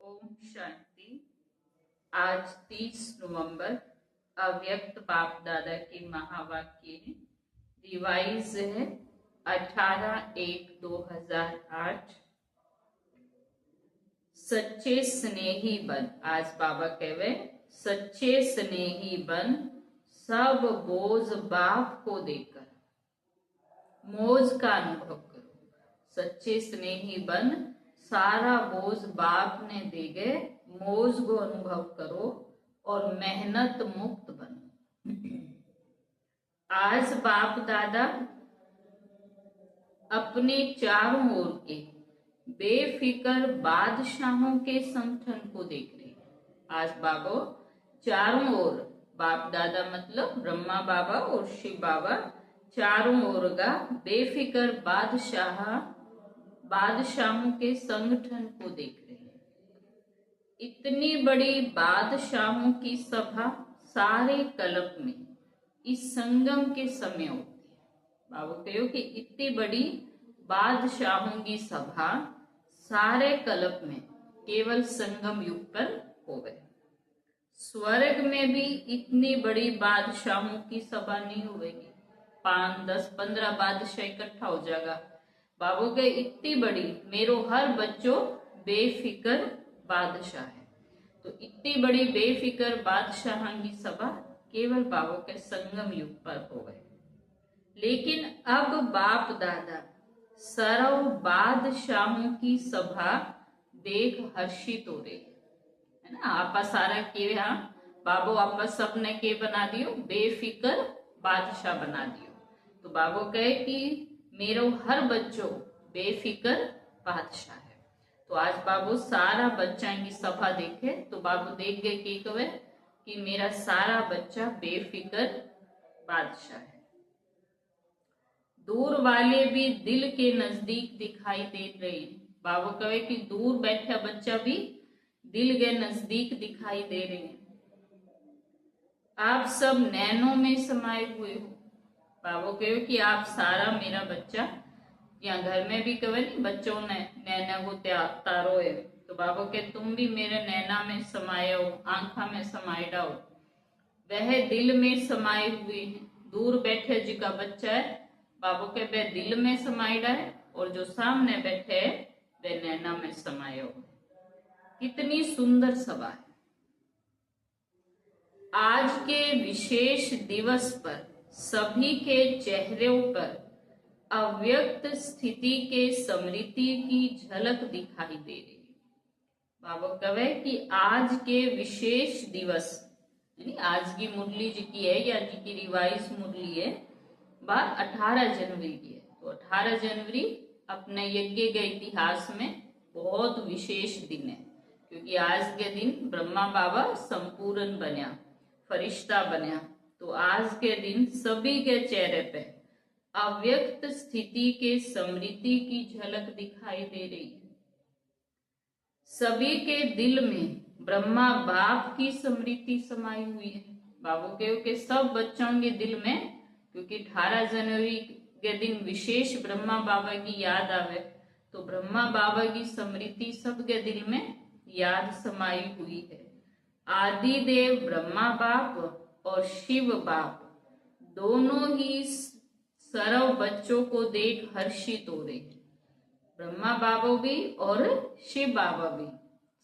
ओम शांति। आज 30 नवंबर अव्यक्त बाप दादा के महावाक्य है। रिवाइज है 18/1/2008। सच्चे स्नेही बन। आज बाबा कहवे सच्चे स्नेही बन, सब बोझ बाप को देकर मौज का अनुभव करो। सच्चे स्नेही बन, सारा बोझ बाप ने दे गए, मौज को अनुभव करो और मेहनत मुक्त बनो। आज बाप दादा अपने चारों ओर के बेफिक्र बादशाहों के संगठन को देख रहे हैं। आज बाबा चारों ओर, बाप दादा मतलब ब्रह्मा बाबा और शिव बाबा, चारों ओर का बेफिक्र बादशाहों के संगठन को देख रहे हैं। इतनी बड़ी बादशाहों की सभा सारे कल्प में इस संगम के समय होती है। बाबू कहो कि इतनी बड़ी बादशाहों की सभा सारे कल्प में केवल संगम युग पर हो गए। स्वर्ग में भी इतनी बड़ी बादशाहों की सभा नहीं होगी। 5, 10, 15 बादशाह इकट्ठा हो जाएगा। बाबू के इतनी बड़ी, मेरो हर बच्चों बेफिक्र बादशाह है। तो इतनी बड़ी बेफिक्र बादशाह की सभा केवल बाबू के संगम युग पर हो गए। लेकिन अब बाप दादा सर्व बादशाहों की सभा देख हर्षित हो रहे है ना। आपा सारा के यहाँ बाबू आपा सबने के बना दियो, बेफिक्र बादशाह बना दियो। तो बाबू कहे कि मेरो हर बच्चों बेफिक्र बादशाह है। तो आज बाबू सारा बच्चा की सभा देखे तो बाबू देख गए कि कहे कि मेरा सारा बच्चा बेफिक्र बादशाह है। दूर वाले भी दिल के नजदीक दिखाई दे रहे हैं। बाबू कहे कि दूर बैठा बच्चा भी दिल के नजदीक दिखाई दे रहे हैं। आप सब नैनों में समाये हुए हो। बाबू कहो कि आप सारा मेरा बच्चा, यहाँ घर में भी कहे नहीं बच्चों ने नैना को तारो है, तो बाबू के तुम भी मेरे नैना में समाये हो, आंखा में समाये हो। वह दिल में समाये हुए हैं। दूर बैठे जी का बच्चा है, बाबू के वह दिल में समाये है, और जो सामने बैठे है वह नैना में समाये हो। कितनी सुंदर सभा है। आज के विशेष दिवस पर सभी के चेहरों पर अव्यक्त स्थिति के स्मृति की झलक दिखाई दे रही है। बाबा कहे कि आज के विशेष दिवस, यानी आज की मुरली जी की है या जी की रिवाइज मुरली है, बात 18 जनवरी की है। तो 18 जनवरी अपने यज्ञ के इतिहास में बहुत विशेष दिन है, क्योंकि आज के दिन ब्रह्मा बाबा संपूर्ण बन्या, फरिश्ता बन्या। तो आज के दिन सभी के चेहरे पे अव्यक्त स्थिति के स्मृति की झलक दिखाई दे रही है। सभी के दिल में ब्रह्मा बाप की स्मृति समाई हुई है। बाबू कहो कि सब बच्चों के दिल में, क्योंकि 18 जनवरी के दिन विशेष ब्रह्मा बाबा की याद आवे, तो ब्रह्मा बाबा की स्मृति सबके दिल में याद समाई हुई है। आदि देव ब्रह्मा बाप और शिव बाप दोनों ही सर्व बच्चों को देख हर्षित हो रहे हैं। ब्रह्मा बाबा भी और शिव बाबा भी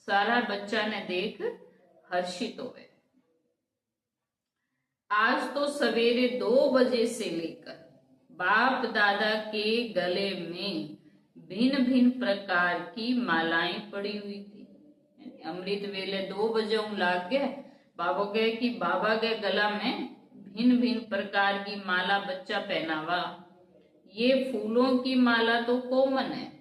सारा बच्चा ने देख हर्षित हो गए। आज तो सवेरे 2 बजे से लेकर बाप दादा के गले में भिन्न भिन्न प्रकार की मालाएं पड़ी हुई थी। अमृत वेले 2 बजे लाग गए। बाबा कहे कि बाबा के गला में भिन्न भिन्न प्रकार की माला बच्चा पहनावा। ये फूलों की माला तो कॉमन है,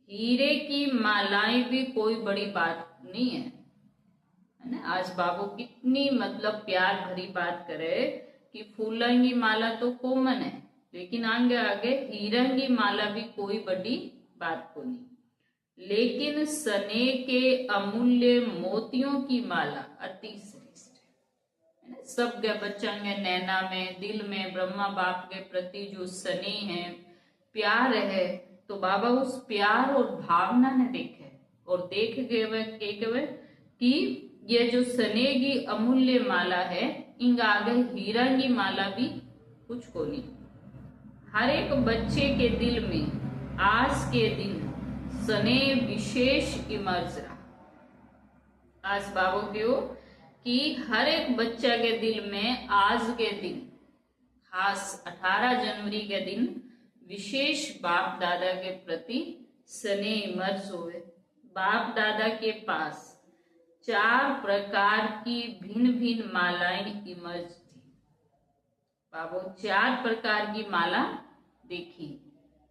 हीरे की मालाएं भी कोई बड़ी बात नहीं है ना। आज बाबू कितनी मतलब प्यार भरी बात करे कि फूलों की माला तो कॉमन है, लेकिन आगे आगे हीरा की माला भी कोई बड़ी बात को नहीं। लेकिन सने के अमूल्य मोतियों की माला अति श्रेष्ठ है। सबके बच्चा के नैना में, दिल में ब्रह्मा बाप के प्रति जो स्नेह है, प्यार है, तो बाबा उस प्यार और भावना ने देखे और देख गए वे के गए कि ये जो स्नेह की अमूल्य माला है, इंग आगे हीरा की माला भी कुछ को नहीं। हर एक बच्चे के दिल में आज के दिन स्नेह विशेष इमर्ज रहा। आज बाबू क्यों कि हर एक बच्चा के दिल में आज के दिन, खास 18 जनवरी के दिन विशेष बाप दादा के प्रति स्नेह इमर्ज हुए। बाप दादा के पास 4 प्रकार की भिन्न भिन्न मालाएं इमर्ज थी। बाबू 4 प्रकार की माला देखी,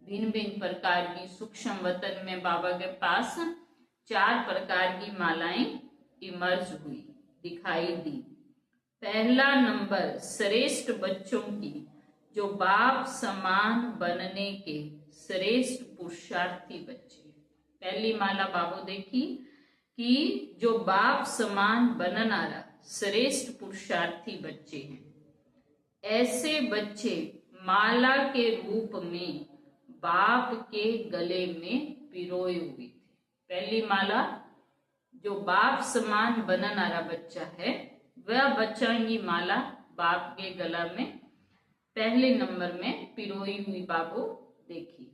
भिन्न भिन्न प्रकार की सूक्ष्म वतन में बाबा के पास 4 प्रकार की मालाएं इमर्ज हुई, दिखाई दी। पहला नंबर श्रेष्ठ बच्चों की, जो बाप समान बनने के श्रेष्ठ पुरुषार्थी बच्चे। पहली माला बाबू देखी कि जो बाप समान बननारा श्रेष्ठ पुरुषार्थी बच्चे हैं। ऐसे बच्चे माला के रूप में बाप के गले में पिरोए हुए थे। पहली माला जो बाप समान बननारा बच्चा है, वह बच्चा की माला बाप के गला में पहले नंबर में पिरोई हुई बाबू देखी।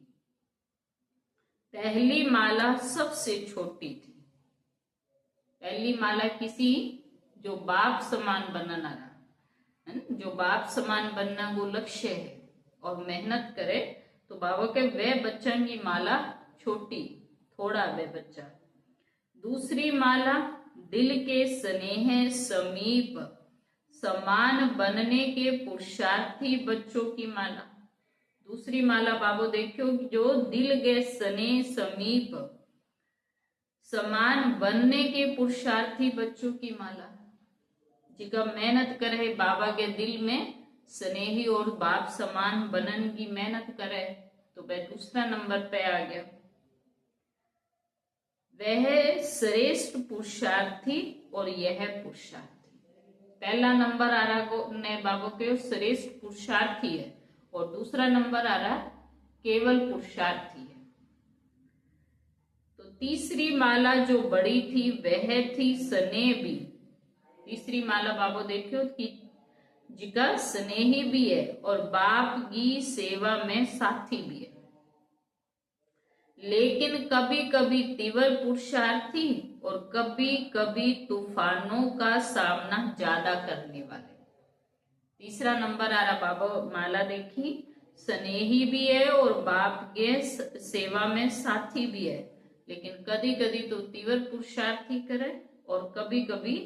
पहली माला सबसे छोटी थी। पहली माला किसी जो बाप समान बनना रहा, जो बाप समान बनना वो लक्ष्य है और मेहनत करे, तो बाबा के वह बच्चा की माला छोटी, थोड़ा वह बच्चा। दूसरी माला दिल के स्नेह समीप समान बनने के पुरुषार्थी बच्चों की माला। दूसरी माला बाबू देखियो, जो दिल के स्नेह समीप समान बनने के पुरुषार्थी बच्चों की माला, जिनका मेहनत करे बाबा के दिल में स्नेही और बाप समान बनन की मेहनत करे, तो वह दूसरा नंबर पे आ गया। वह श्रेष्ठ पुरुषार्थी और यह पुरुषार्थी। पहला नंबर आ रहा ने बाबू के श्रेष्ठ पुरुषार्थी है और दूसरा नंबर आ रहा केवल पुरुषार्थी है। तो तीसरी माला जो बड़ी थी वह थी स्नेह भी। तीसरी माला बाबू देखियो कि जिका स्नेही भी है और बाप की सेवा में साथी भी है, लेकिन कभी कभी तीव्र पुरुषार्थी और कभी कभी तूफानों का सामना ज्यादा करने वाले। तीसरा नंबर आ रहा बाबा माला देखी, स्नेही भी है और बाप के सेवा में साथी भी है, लेकिन कभी कभी तो तीव्र पुरुषार्थी करे और कभी कभी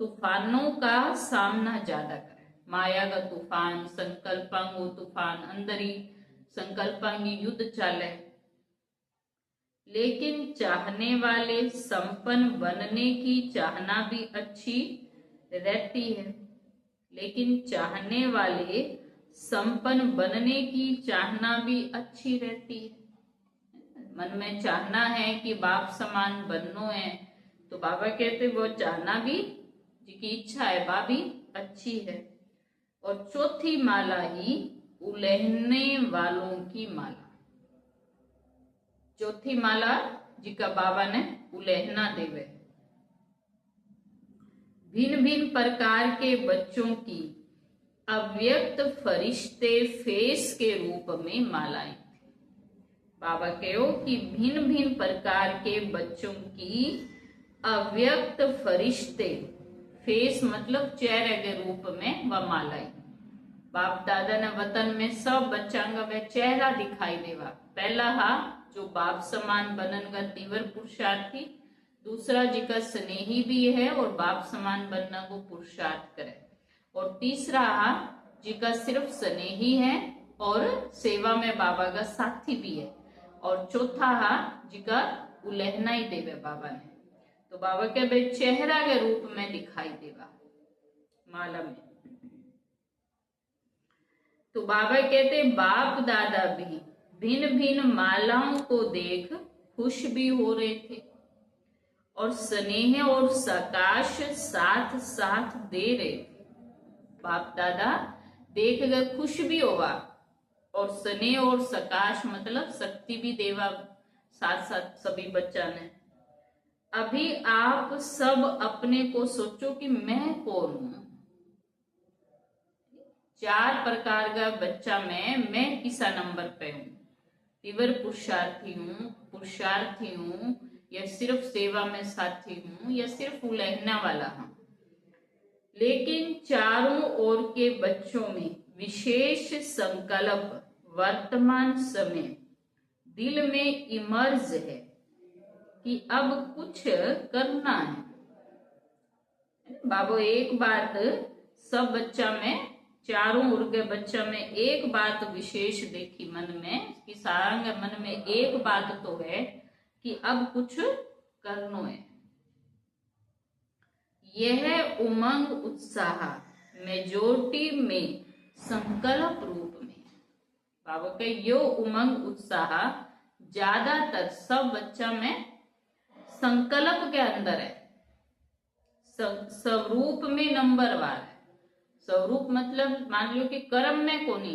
तूफानों का सामना ज्यादा करे। माया का तूफान, संकल्पांगो तूफान, अंदर ही संकल्पांगी युद्ध चाले, लेकिन चाहने वाले संपन्न बनने की चाहना भी अच्छी रहती है। लेकिन चाहने वाले संपन्न बनने की चाहना भी अच्छी रहती है। मन में चाहना है कि बाप समान बननो है, तो बाबा कहते वो चाहना भी, जिसकी इच्छा है वह भी अच्छी है। और चौथी माला ही उलहने वालों की माला। चौथी माला जिका बाबा ने उलहना देवे। भिन्न भिन्न प्रकार के बच्चों की अव्यक्त फरिश्ते फेस के रूप में मालाएं थी। बाबा कहो कि भिन्न भिन्न प्रकार के बच्चों की अव्यक्त फरिश्ते, फेस मतलब चेहरे के रूप में वह मालाएं। बाप दादा ने वतन में सब बच्चा का वह चेहरा दिखाई देवा। पहला हा जो बाप समान बनन का तीव्र पुरुषार्थी, दूसरा जिका स्नेही भी है और बाप समान बनना को पुरुषार्थ करे, और तीसरा हा जिका सिर्फ स्नेही है और सेवा में बाबा का साथी भी है, और चौथा हा जिका उलहना ही देवे बाबा ने। तो बाबा के भाई चेहरा के रूप में दिखाई देवा माला में। तो बाबा कहते बाप दादा भी भिन्न भिन्न मालाओं को देख खुश भी हो रहे थे और स्नेह और सकाश साथ साथ दे रहे थे। बाप दादा देख कर खुश भी होगा और स्नेह और सकाश मतलब शक्ति भी देवा साथ साथ सभी बच्चा ने। अभी आप सब अपने को सोचो कि मैं कौन हूं। 4 प्रकार का बच्चा मैं किसा नंबर पे हूं? तीव्र पुरुषार्थी हूं, या सिर्फ सेवा में साथी हूं, या सिर्फ उलझना वाला हूं। लेकिन चारों ओर के बच्चों में विशेष संकल्प वर्तमान समय दिल में इमर्ज है कि अब कुछ करना है। बाबू एक बात सब बच्चा में, चारों ओर के बच्चा में एक बात विशेष देखी मन में कि सारंग मन में एक बात तो है कि अब कुछ करना है। यह उमंग उत्साह मेजोरिटी में संकल्प रूप में, बाबू के यो उमंग उत्साह ज्यादातर सब बच्चा में संकल्प के अंदर है, स्वरूप में नंबरवार है। स्वरूप मतलब मान लो कि कर्म में कोनी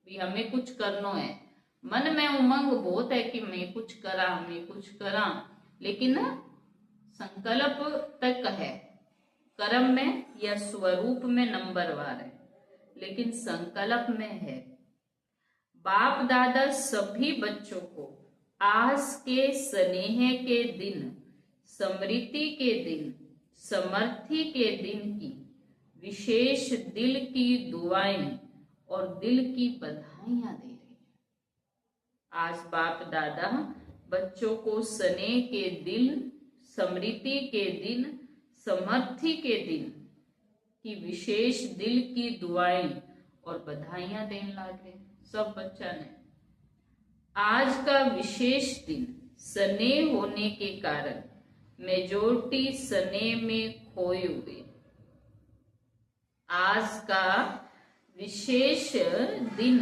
भी हमें कुछ करना है, मन में उमंग बहुत है कि मैं कुछ करा, लेकिन संकल्प तक है, कर्म में या स्वरूप में नंबरवार है, लेकिन संकल्प में है। बाप दादा सभी बच्चों को आस के स्नेह के दिन, स्मृति के दिन, समर्थी के दिन की विशेष दिल की दुआएं और दिल की बधाइयां दे रहे हैं। आज बाप दादा बच्चों को स्नेह के दिन, स्मृति के दिन, समर्थी के दिन की विशेष दिल की दुआएं और बधाइयां देने लगे सब बच्चा ने। आज का विशेष दिन स्नेह होने के कारण मेजोरिटी स्नेह में खोए हुए। आज का विशेष दिन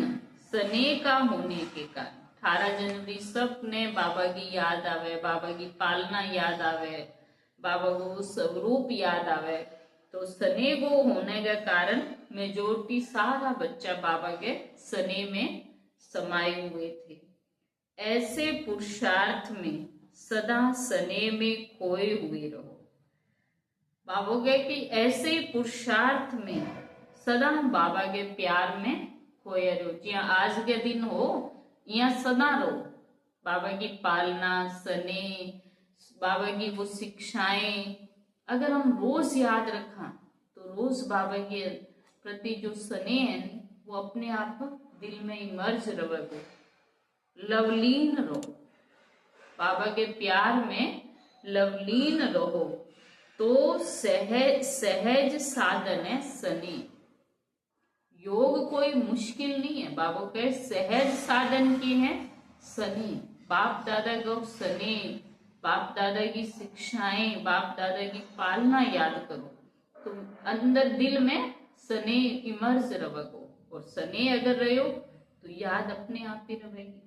स्नेह का होने के कारण 18 जनवरी सब ने बाबा की याद आवे, बाबा की पालना याद आवे, बाबा को स्वरूप याद आवे, तो स्नेह को होने के कारण मेजोरिटी सारा बच्चा बाबा के स्नेह में समाये हुए थे। ऐसे पुरुषार्थ में सदा स्नेह में खोए हुए रहो। बाबा के कि ऐसे पुरुषार्थ में सदा बाबा के प्यार में खोए रहो। जिया आज के दिन हो यहाँ सदा रहो। बाबा की पालना, स्नेह, बाबा की वो शिक्षाएं अगर हम रोज याद रखा तो रोज बाबा के प्रति जो स्नेह है वो अपने आप दिल में इमर्ज रहेगा, लवलीन रहो। बाबा के प्यार में लवलीन रहो तो सहज साधन है स्नेह। योग कोई मुश्किल नहीं है, बाबा के सहज साधन की है स्नेह। बाप दादा को स्नेह, बाप दादा की शिक्षाएं, बाप दादा की पालना याद करो तो अंदर दिल में स्नेह इमर्ज रहो, और स्नेह अगर रहो तो याद अपने आप ही रहेगी।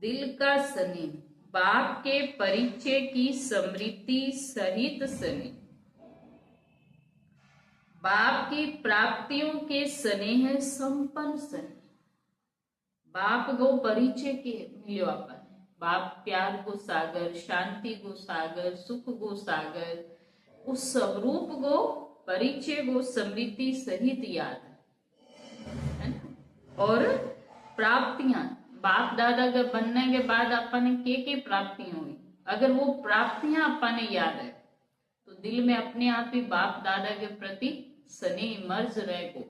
दिल का स्नेह, बाप के परिचय की स्मृति सहित स्नेह, बाप की प्राप्तियों के स्नेह संपन्न स्नेह। बाप को परिचय के मिलो अपन, बाप प्यार को सागर, शांति को सागर, सुख को सागर, उस स्वरूप को परिचय को स्मृति सहित याद है ना। और प्राप्तियां, बाप दादा के बनने के बाद अपन के प्राप्तियां हुई, अगर वो प्राप्तियां अपन याद है तो दिल में अपने आप ही बाप दादा के प्रति स्नेह मर्ज रहेगो।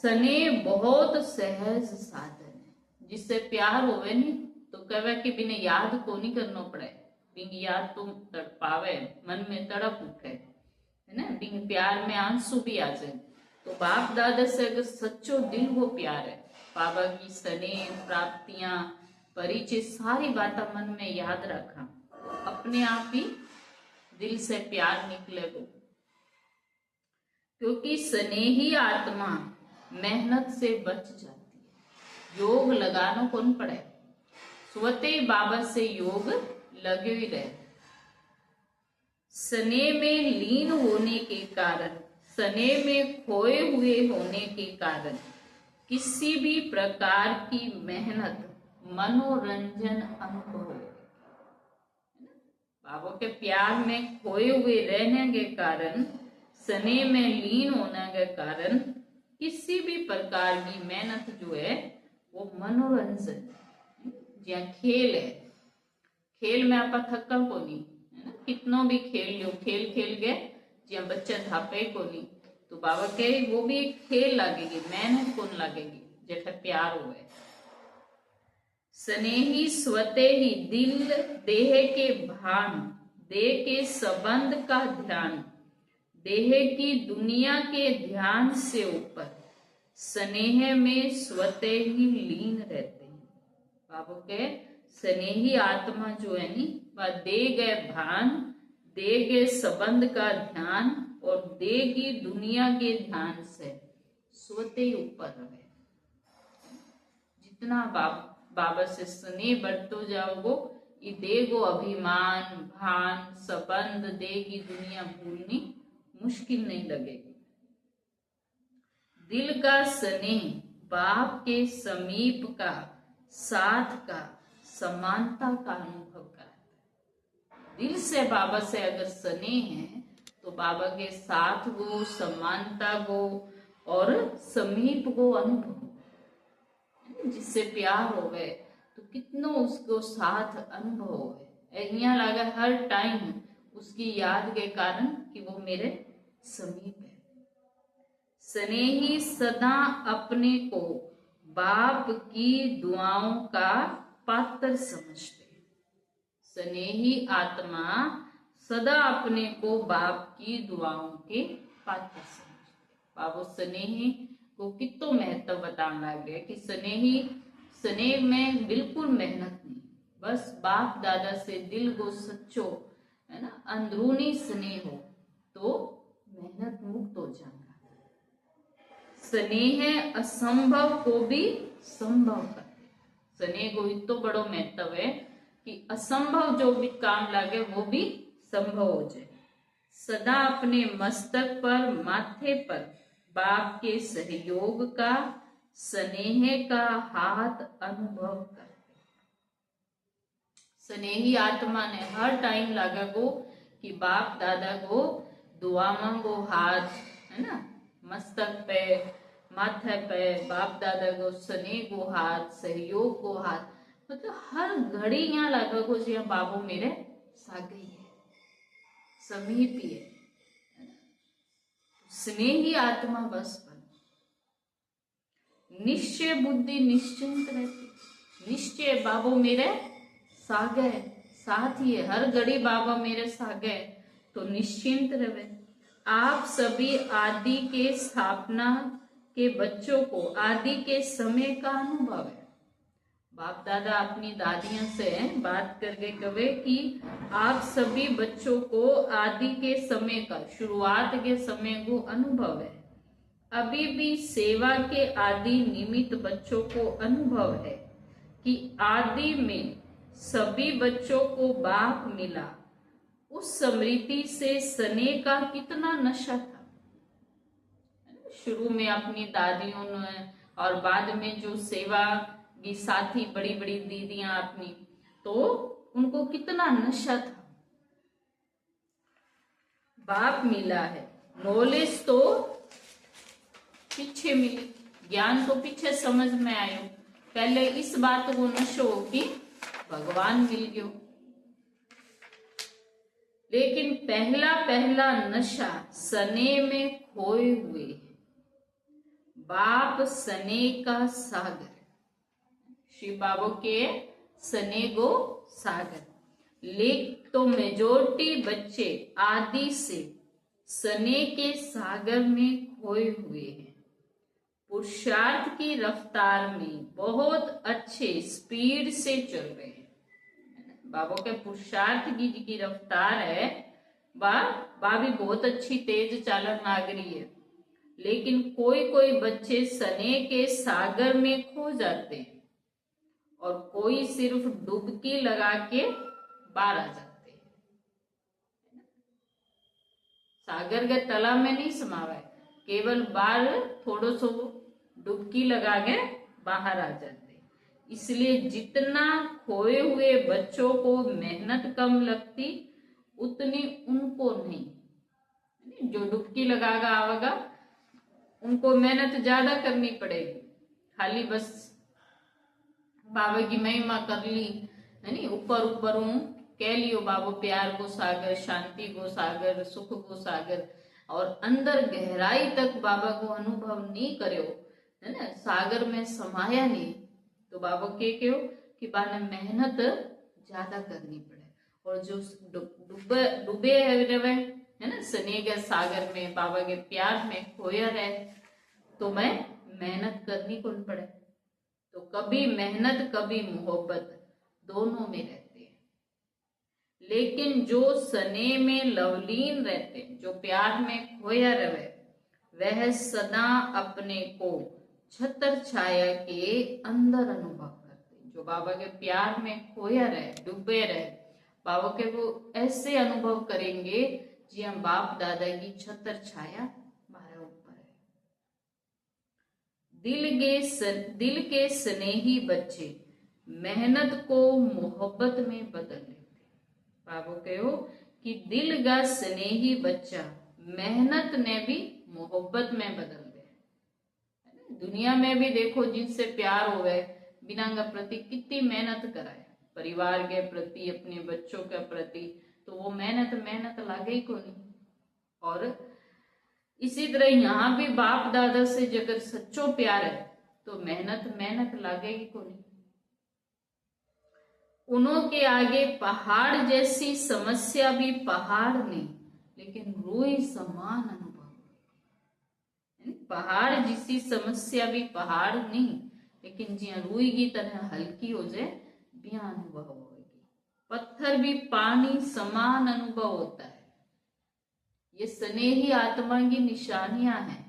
स्नेह बहुत सहज साधन है, जिससे प्यार होवे नहीं तो कहे कि बिना याद को नहीं करना पड़े, बिन याद तुम तड़पावे, मन में तड़प उठे है ना, बिन प्यार में आंसू भी आ जाए। तो बाप दादा से अगर सच्चो दिल वो प्यार है, बाबा की स्नेह, प्राप्तियां, परिचय, सारी बातें मन में याद रखा, अपने आप ही दिल से प्यार निकलेगा। क्योंकि स्नेही आत्मा मेहनत से बच जाती है। योग लगाना कौन पड़े, स्वते बाबा से योग लगे ही रहे। स्नेह में लीन होने के कारण, स्नेह में खोए हुए होने के कारण किसी भी प्रकार की मेहनत मनोरंजन अनुभव, बाबा के प्यार में खोए हुए रहने के कारण, स्नेह में लीन होने के कारण किसी भी प्रकार की मेहनत जो है वो मनोरंजन ज्या खेल है। खेल में आप थक्का को नहीं है ना, कितनो भी खेल लो, खेल खेल गए ज्या बच्चा थापे को नहीं, तो बाबा के वो भी एक खेल लगेगी, मेहनत कौन लगेगी जैसे प्यार हुए। स्नेही स्वते ही दिल देह के भान, देह के संबंध का ध्यान, देह की दुनिया के ध्यान से ऊपर स्नेह में स्वते ही लीन रहते हैं। बाबू के स्नेही आत्मा जो है नी, वह दे गए भान, दे गए संबंध का ध्यान और देगी दुनिया के ध्यान से स्वते ऊपर रहे। जितना बाबा से स्नेह बढ़तो जाओगो, ये देगो अभिमान भान संबंध देगी दुनिया भूलनी मुश्किल नहीं लगेगी। दिल का स्नेह बाप के समीप का, साथ का, समानता का अनुभव कराता है। दिल से बाबा से अगर स्नेह है तो बाबा के साथ को, समानता को और समीप को अनुभव, जिससे प्यार हो गए तो कितनो उसको साथ अनुभव हो गए। यहाँ लगा हर टाइम उसकी याद के कारण कि वो मेरे समीप है। स्नेही सदा अपने को बाप की दुआओं का पात्र समझते। स्नेही आत्मा सदा अपने को बाप की दुआओं के पात्र समझते। बाबू स्नेही को कितो महत्व बताने लगे कि स्नेह में बिल्कुल मेहनत नहीं, बस बाप दादा से दिल को सच्चो है ना, अंदरूनी स्नेह हो तो मेहनत मुक्त हो जाएगा। स्नेह असंभव को भी संभव करते। स्नेह को इतो बड़ो महत्व है कि असंभव जो भी काम लगे वो भी संभव हो जाए। सदा अपने मस्तक पर, माथे पर बाप के सहयोग का, स्नेह का हाथ अनुभव करते। स्नेही आत्मा ने हर टाइम लगा को कि बाप दादा को दुआ मांगो, हाथ है ना मस्तक पे, माथे पे, बाप दादा को स्नेह को हाथ, सहयोग को हाथ, मतलब हर घड़ी यहाँ लगा को जी बाबू मेरे सागे है, समीप ही है। स्नेही आत्मा बस बन, निश्चय बुद्धि निश्चिंत रहती। निश्चय बाबू मेरे सागे, साथ ही है, हर घड़ी बाबा मेरे सागे तो निश्चिंत रहे। आप सभी आदि के स्थापना के बच्चों को आदि के समय का अनुभव है। बाप दादा अपनी दादियों से बात करके कहे कि आप सभी बच्चों को आदि के समय का, शुरुआत के समय को अनुभव है। अभी भी सेवा के आदि निमित्त बच्चों को अनुभव है कि आदि में सभी बच्चों को बाप मिला। उस स्मृति से स्नेह का कितना नशा था। शुरू में अपनी दादियों ने और बाद में जो सेवा की साथी बड़ी बड़ी दीदियां अपनी, तो उनको कितना नशा था। बाप मिला है, नॉलेज तो पीछे मिली, ज्ञान तो पीछे समझ में आयो, पहले इस बात को नशो कि भगवान मिल गयो। लेकिन पहला पहला नशा स्नेह में खोए हुए। बाप स्नेह का सागर, शिव बाबू के स्नेह को सागर। लेकिन तो मेजोरिटी बच्चे आदि से स्नेह के सागर में खोए हुए हैं। पुरुषार्थ की रफ्तार में बहुत अच्छे स्पीड से चल रहे हैं। बाबू के पुरुषार्थ की रफ्तार है, बा भी बहुत अच्छी तेज चालन लाग रही है। लेकिन कोई कोई बच्चे स्नेह के सागर में खो जाते हैं और कोई सिर्फ डुबकी लगा के बाहर आ जाते हैं। सागर के तालाब में नहीं समावा है, केवल बाहर थोड़ो सो डुबकी लगा के बाहर आ जाते। इसलिए जितना खोए हुए बच्चों को मेहनत कम लगती, उतनी उनको नहीं। जो डुबकी लगागा आवेगा उनको मेहनत ज्यादा करनी पड़ेगी। खाली बस बाबा की महिमा कर ली है नी, ऊपर ऊपर हूं कह लियो बाबा प्यार को सागर, शांति को सागर, सुख को सागर, और अंदर गहराई तक बाबा को अनुभव नहीं करो है ना, सागर में समाया नहीं, तो बाबा के कहो कि बाने मेहनत ज्यादा करनी पड़े। और जो डूबे डूबे रहे है ना स्नेह के सागर में, बाबा के प्यार में खोया रहे, तो मैं मेहनत करनी कौन पड़े। तो कभी मेहनत कभी मोहब्बत दोनों में रहते हैं। लेकिन जो स्नेह में लवलीन रहते, जो प्यार में खोया रहे, वह सदा अपने को छत्र छाया के अंदर अनुभव करते। जो बाबा के प्यार में खोया रहे, डूबे रहे, बाबा के वो ऐसे अनुभव करेंगे जी हम बाप दादा की छत्र छाया हमारे ऊपर है। दिल के स्नेही बच्चे मेहनत को मोहब्बत में बदल लेते। बाबा कहो कि दिल का स्नेही बच्चा मेहनत ने भी मोहब्बत में बदल दे। दुनिया में भी देखो जिनसे प्यार हो गए बिना का प्रति कितनी मेहनत कराए, परिवार के प्रति, अपने बच्चों के प्रति, तो वो मेहनत लागे ही को नहीं। और इसी तरह यहाँ भी बाप दादा से अगर सच्चो प्यार है तो मेहनत लागेगी को नहीं। उनके आगे पहाड़ जैसी समस्या भी पहाड़ नहीं, लेकिन रूई समान अनुभव। पहाड़ जैसी समस्या भी पहाड़ नहीं, लेकिन जिया रूई की तरह हल्की हो जाए बिया अनुभव होगी। पत्थर भी पानी समान अनुभव होता है। ये स्नेही आत्मा की निशानियां हैं।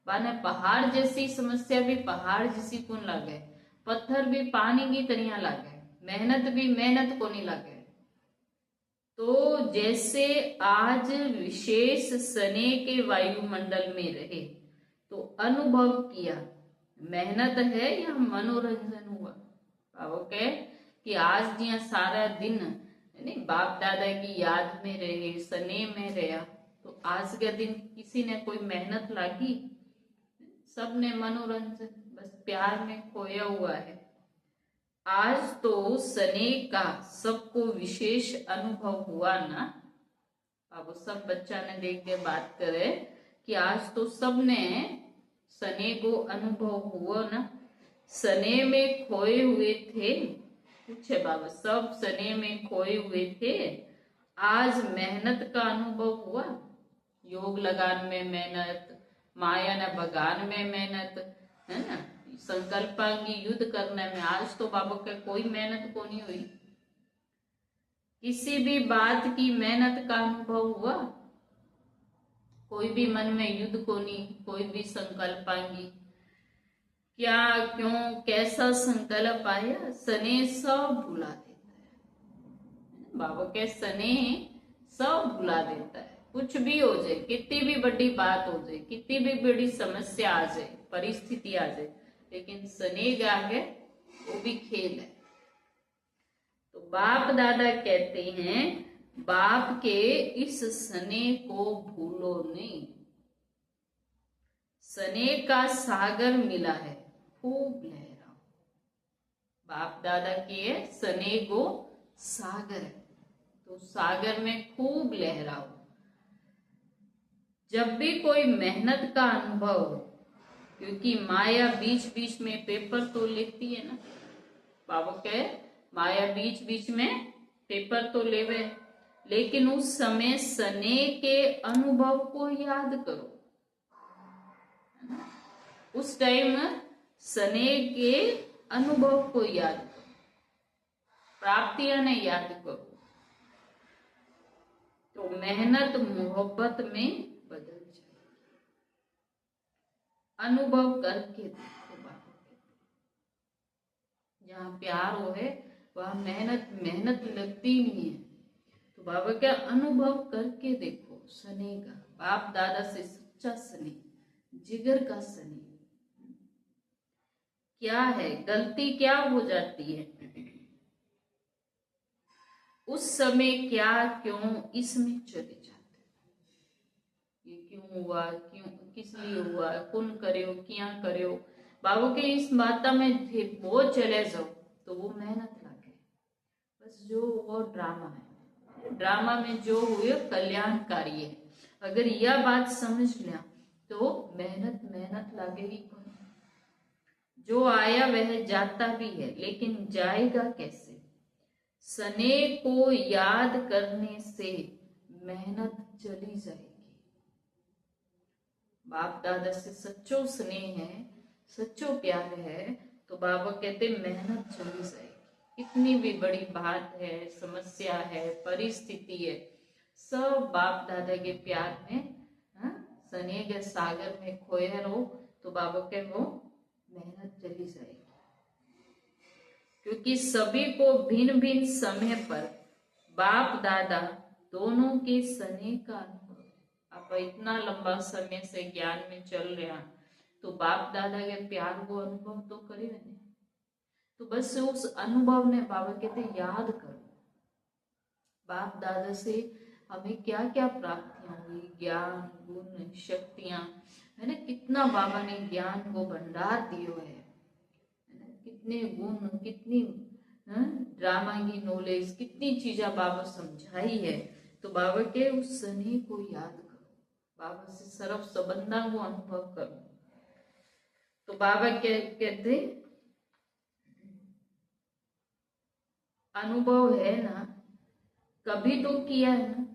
माने पहाड़ जैसी समस्या भी पहाड़ जैसी कौन लागे, पत्थर भी पानी की तरह लागे, मेहनत भी मेहनत को नहीं लागे। तो जैसे आज विशेष स्नेह के वायुमंडल में रहे तो अनुभव किया मेहनत है या मनोरंजन हुआ। बाबा कहे कि आज जिया सारा दिन नहीं बाप दादा की याद में रहे, स्नेह में रहा, तो आज के दिन किसी ने कोई मेहनत लागी, सबने मनोरंजन बस प्यार में खोया हुआ है। आज तो स्नेह का सबको विशेष अनुभव हुआ ना। अब सब बच्चा ने देख के बात करे कि आज तो सबने स्नेह को अनुभव हुआ ना। स्नेह में खोए हुए थे, पूछे बाबा सब स्नेह में खोए हुए थे, आज मेहनत का अनुभव हुआ। योग लगान में मेहनत, माया न भगान में मेहनत, है ना, संकल्पांगी युद्ध करने में आज तो बाबा के कोई मेहनत को नहीं हुई। किसी भी बात की मेहनत का अनुभव हुआ, कोई भी मन में युद्ध को नहीं, कोई भी संकल्पांगी क्या क्यों कैसा संकल्प आया, स्नेह सब भुला देता है। बाबा के स्नेह सब भुला देता है। कुछ भी हो जाए, कितनी भी बड़ी बात हो जाए, कितनी भी बड़ी समस्या आ जाए, परिस्थिति आ जाए, लेकिन स्नेह आगे वो भी खेल है। तो बाप दादा कहते हैं बाप के इस स्नेह को भूलो नहीं। स्नेह का सागर मिला है, खूब लहराओ। बाप दादा के स्नेह को सागर है, तो सागर में खूब लहराओ। जब भी कोई मेहनत का अनुभव हो, क्योंकि माया बीच बीच में पेपर तो लिखती है ना। बाबा कहे माया बीच बीच में पेपर तो लेवे, लेकिन उस समय स्नेह के अनुभव को याद करो। उस टाइम स्नेह के अनुभव को याद करो, प्राप्तियां ने याद करो, तो मेहनत मोहब्बत में बदल जाए। अनुभव करके देखो। बाबा जहाँ प्यार हो है वहां मेहनत लगती नहीं है। तो बाबा क्या अनुभव करके देखो स्नेह का, बाप दादा से सच्चा स्नेह, जिगर का स्नेह। क्या है गलती, क्या हो जाती है, उस समय क्या क्यों इसमें चले जाते, ये क्यों हुआ, क्यों किस लिए हुआ, कौन કર્યો, क्या કર્યો, बाबू के इस बात में वो चले जाओ तो वो मेहनत लगे। बस जो वो ड्रामा है, ड्रामा में जो हुए कल्याणकारी है। अगर यह बात समझ लिया तो मेहनत मेहनत लगेगी। जो आया वह जाता भी है, लेकिन जाएगा कैसे? सने को याद करने से मेहनत चली जाएगी। बाप दादा से सच्चो स्नेह है, सच्चो प्यार है, तो बाबा कहते मेहनत चली जाएगी। कितनी भी बड़ी बात है, समस्या है, परिस्थिति है, सब बाप दादा के प्यार में, स्नेह के सागर में खोए रहो तो बाबा के वो मेहनत चली जाएगी। क्योंकि सभी को भिन्न भिन्न समय पर बाप दादा दोनों के स्नेह का अनुभव है। आप इतना लंबा समय से ज्ञान में चल रहे हैं तो बाप दादा के प्यार को अनुभव तो करिए नहीं। तो बस उस अनुभव ने बाबा कहते याद करो, बाप दादा से हमें क्या क्या प्राप्तियां हुई, ज्ञान गुण शक्तियां, है ना, कितना बाबा ने ज्ञान को भंडार दियो है, कितने गुण, कितनी ड्रामा की नॉलेज, कितनी चीजें बाबा समझाई है। तो बाबा के उस स्नेह को याद करो, बाबा से सर्व संबंधा को अनुभव करो। तो बाबा कहते अनुभव है ना, कभी तो किया है ना,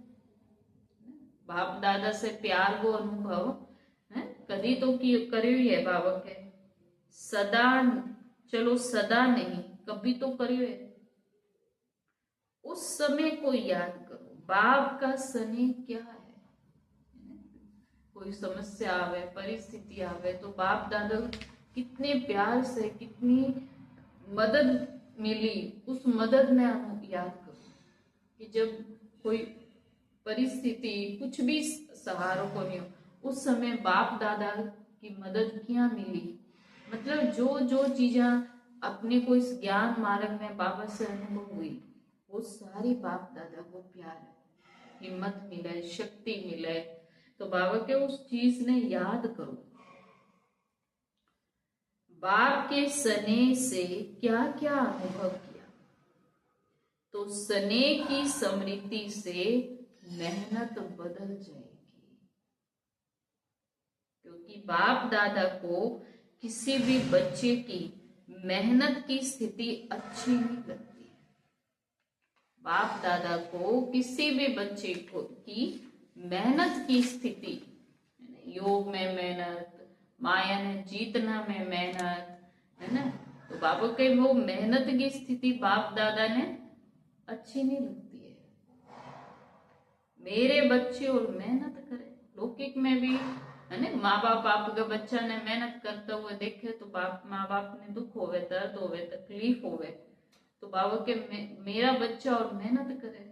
बाप दादा से प्यार को अनुभव है कभी तो करियो है बाबा के। सदा, चलो सदा नहीं, कभी तो करियो है। उस समय को याद करो, बाप का स्नेह क्या है। कोई समस्या आवे, परिस्थिति आवे तो बाप दादा कितने प्यार से, कितनी मदद मिली, उस मदद में याद करो कि जब कोई परिस्थिति कुछ भी सहारों को नहीं हो, उस समय बाप दादा की मदद क्या मिली। मतलब जो जो चीजें अपने को इस ज्ञान मार्ग में बाबा से अनुभव हुई वो सारी बाप दादा को प्यार है, हिम्मत मिले, शक्ति मिले। तो बाबा के उस चीज ने याद करो, बाप के स्नेह से क्या क्या अनुभव किया। तो स्नेह की स्मृति से मेहनत बदल जाएगी। क्योंकि बाप दादा को किसी भी बच्चे की मेहनत की स्थिति अच्छी नहीं लगती है। बाप दादा को किसी भी बच्चे को की मेहनत की स्थिति, योग में मेहनत, माया ने जीतना में मेहनत, है ना, तो बाबा के वो मेहनत की स्थिति बाप दादा ने अच्छी नहीं लगती है। मेरे बच्चे और मेहनत करे, लौकिक में भी है ना, माँ बाप आपके बच्चा ने मेहनत करते हुए देखे तो बाप माँ बाप ने दुख होवे, दर्द होवे, तकलीफ होवे, तो बाबा के मेरा बच्चा और मेहनत करे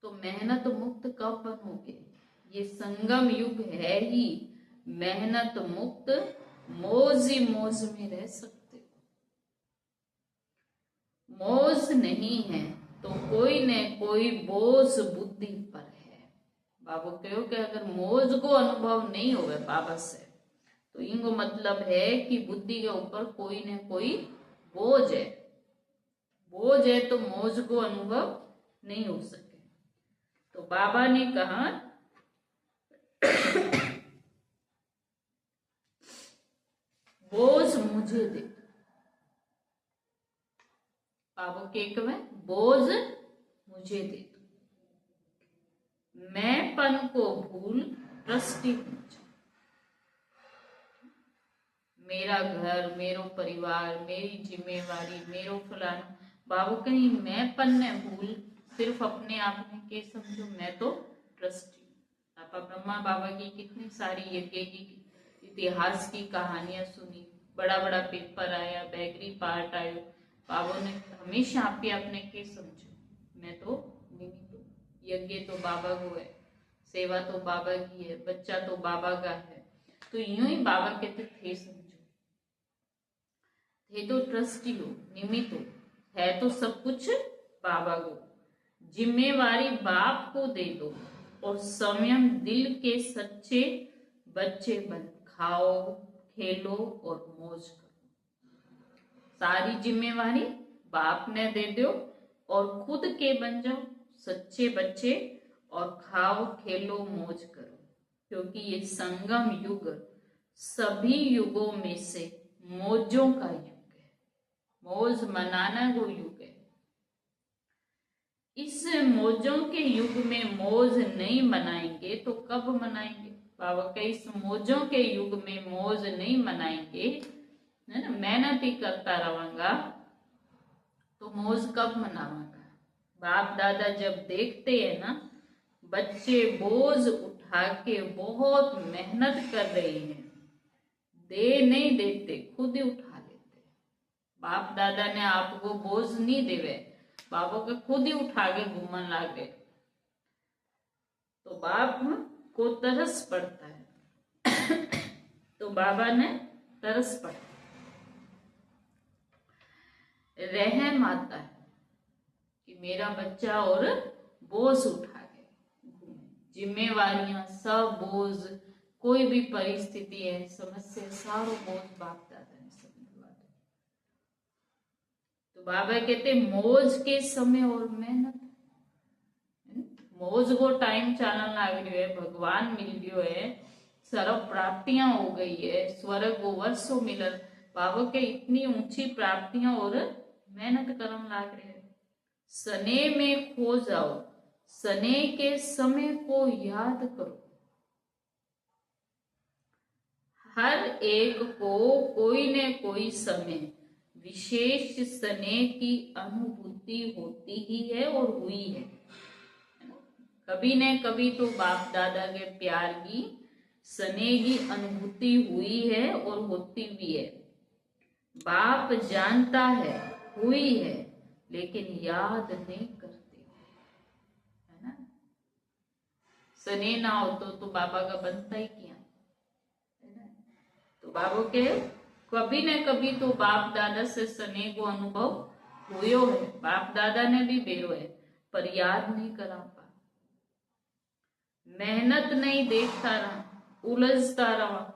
तो मेहनत मुक्त कब बनोगे। ये संगम युग है ही मेहनत मुक्त, मौज ही मौज में रह सकते हो। मौज नहीं है तो कोई न कोई बोझ बुद्धि पर है। बाबू कहो कि अगर मौज को अनुभव नहीं होवे बाबा से तो इनको मतलब है कि बुद्धि के ऊपर कोई न कोई बोझ है। बोझ है तो मौज को अनुभव नहीं हो सके। तो बाबा ने कहा बोझ मुझे दे। बाबू के में बोझ मुझे दे दो, मैं पन को भूल ट्रस्टी बन जाऊं। मेरा घर, मेरो परिवार, मेरी जिम्मेवारी, मेरो फलाना। बाबू कहीं मैं पन ने भूल सिर्फ अपने आप में के समझो मैं तो ट्रस्टी। आपा ब्रह्मा बाबा की कितनी सारी यज्ञ की इतिहास की कहानियां सुनी, बड़ा बड़ा पेपर आया, बैगरी पार्ट आयो, बाबा ने हमेशा आप अपने के समझो मैं तो निमित्त हूं। यज्ञ तो बाबा को है, सेवा तो बाबा की है, बच्चा तो बाबा का है। तो यूं ही बाबा कहते थे समझो, थे तो ट्रस्टी हो, निमित्त हो, है तो सब कुछ बाबा को। जिम्मेवारी बाप को दे दो और स्वयं दिल के सच्चे बच्चे बन खाओ, खेलो और मौज करो। सारी जिम्मेवारी बाप ने दे दो और खुद के बन जाओ सच्चे बच्चे और खाओ, खेलो, मौज करो। क्योंकि ये संगम युग सभी युगों में से मौजों का युग है। मौज मनाना वो युग है। इस मौजों के युग में मौज नहीं मनाएंगे तो कब मनाएंगे? बाबा के इस मौजों के युग में मौज नहीं मनाएंगे, है ना, मेहनत ही करता रहूंगा तो मौज कब मनाऊंगा? बाप दादा जब देखते हैं ना बच्चे बोझ उठा के बहुत मेहनत कर रहे हैं, दे नहीं देते, खुद ही उठा लेते। बाप दादा ने आपको बोझ नहीं देवे, बाबा के खुद ही उठा के घूमन लागे तो बाप को तरस पड़ता है तो बाबा ने तरस पड़ा, रहम आता है कि मेरा बच्चा और बोझ उठा के घूमे। जिम्मेवारियां सब बोझ, कोई भी परिस्थिति है, समस्या, सारो बोझ बाप दादा ने समझवा दो। तो बाबा कहते मौज के समय और मेहनत, मौज को टाइम चालन लाग रही है, भगवान मिल गयो है, सर्व प्राप्तियां हो गई है, स्वर्ग को वर्षों मिलल, बाबा के इतनी ऊंची प्राप्तियां और मेहनत करन लाग रहे है। सने में खो जाओ, सने के समय को याद करो। हर एक को कोई न कोई समय विशेष सने की अनुभूति होती ही है और हुई है। कभी न कभी तो बाप दादा के प्यार की सने की अनुभूति हुई है और होती भी है। बाप जानता है हुई है लेकिन याद नहीं करते, है ना। सने ना हो तो बाबा का बनता ही क्या, है ना। तो बाबा के कभी न कभी तो बाप दादा से सने को अनुभव हुयो है, बाप दादा ने भी बेरो है, पर याद नहीं करा पा, मेहनत नहीं देखता रहा, उलझता रहा।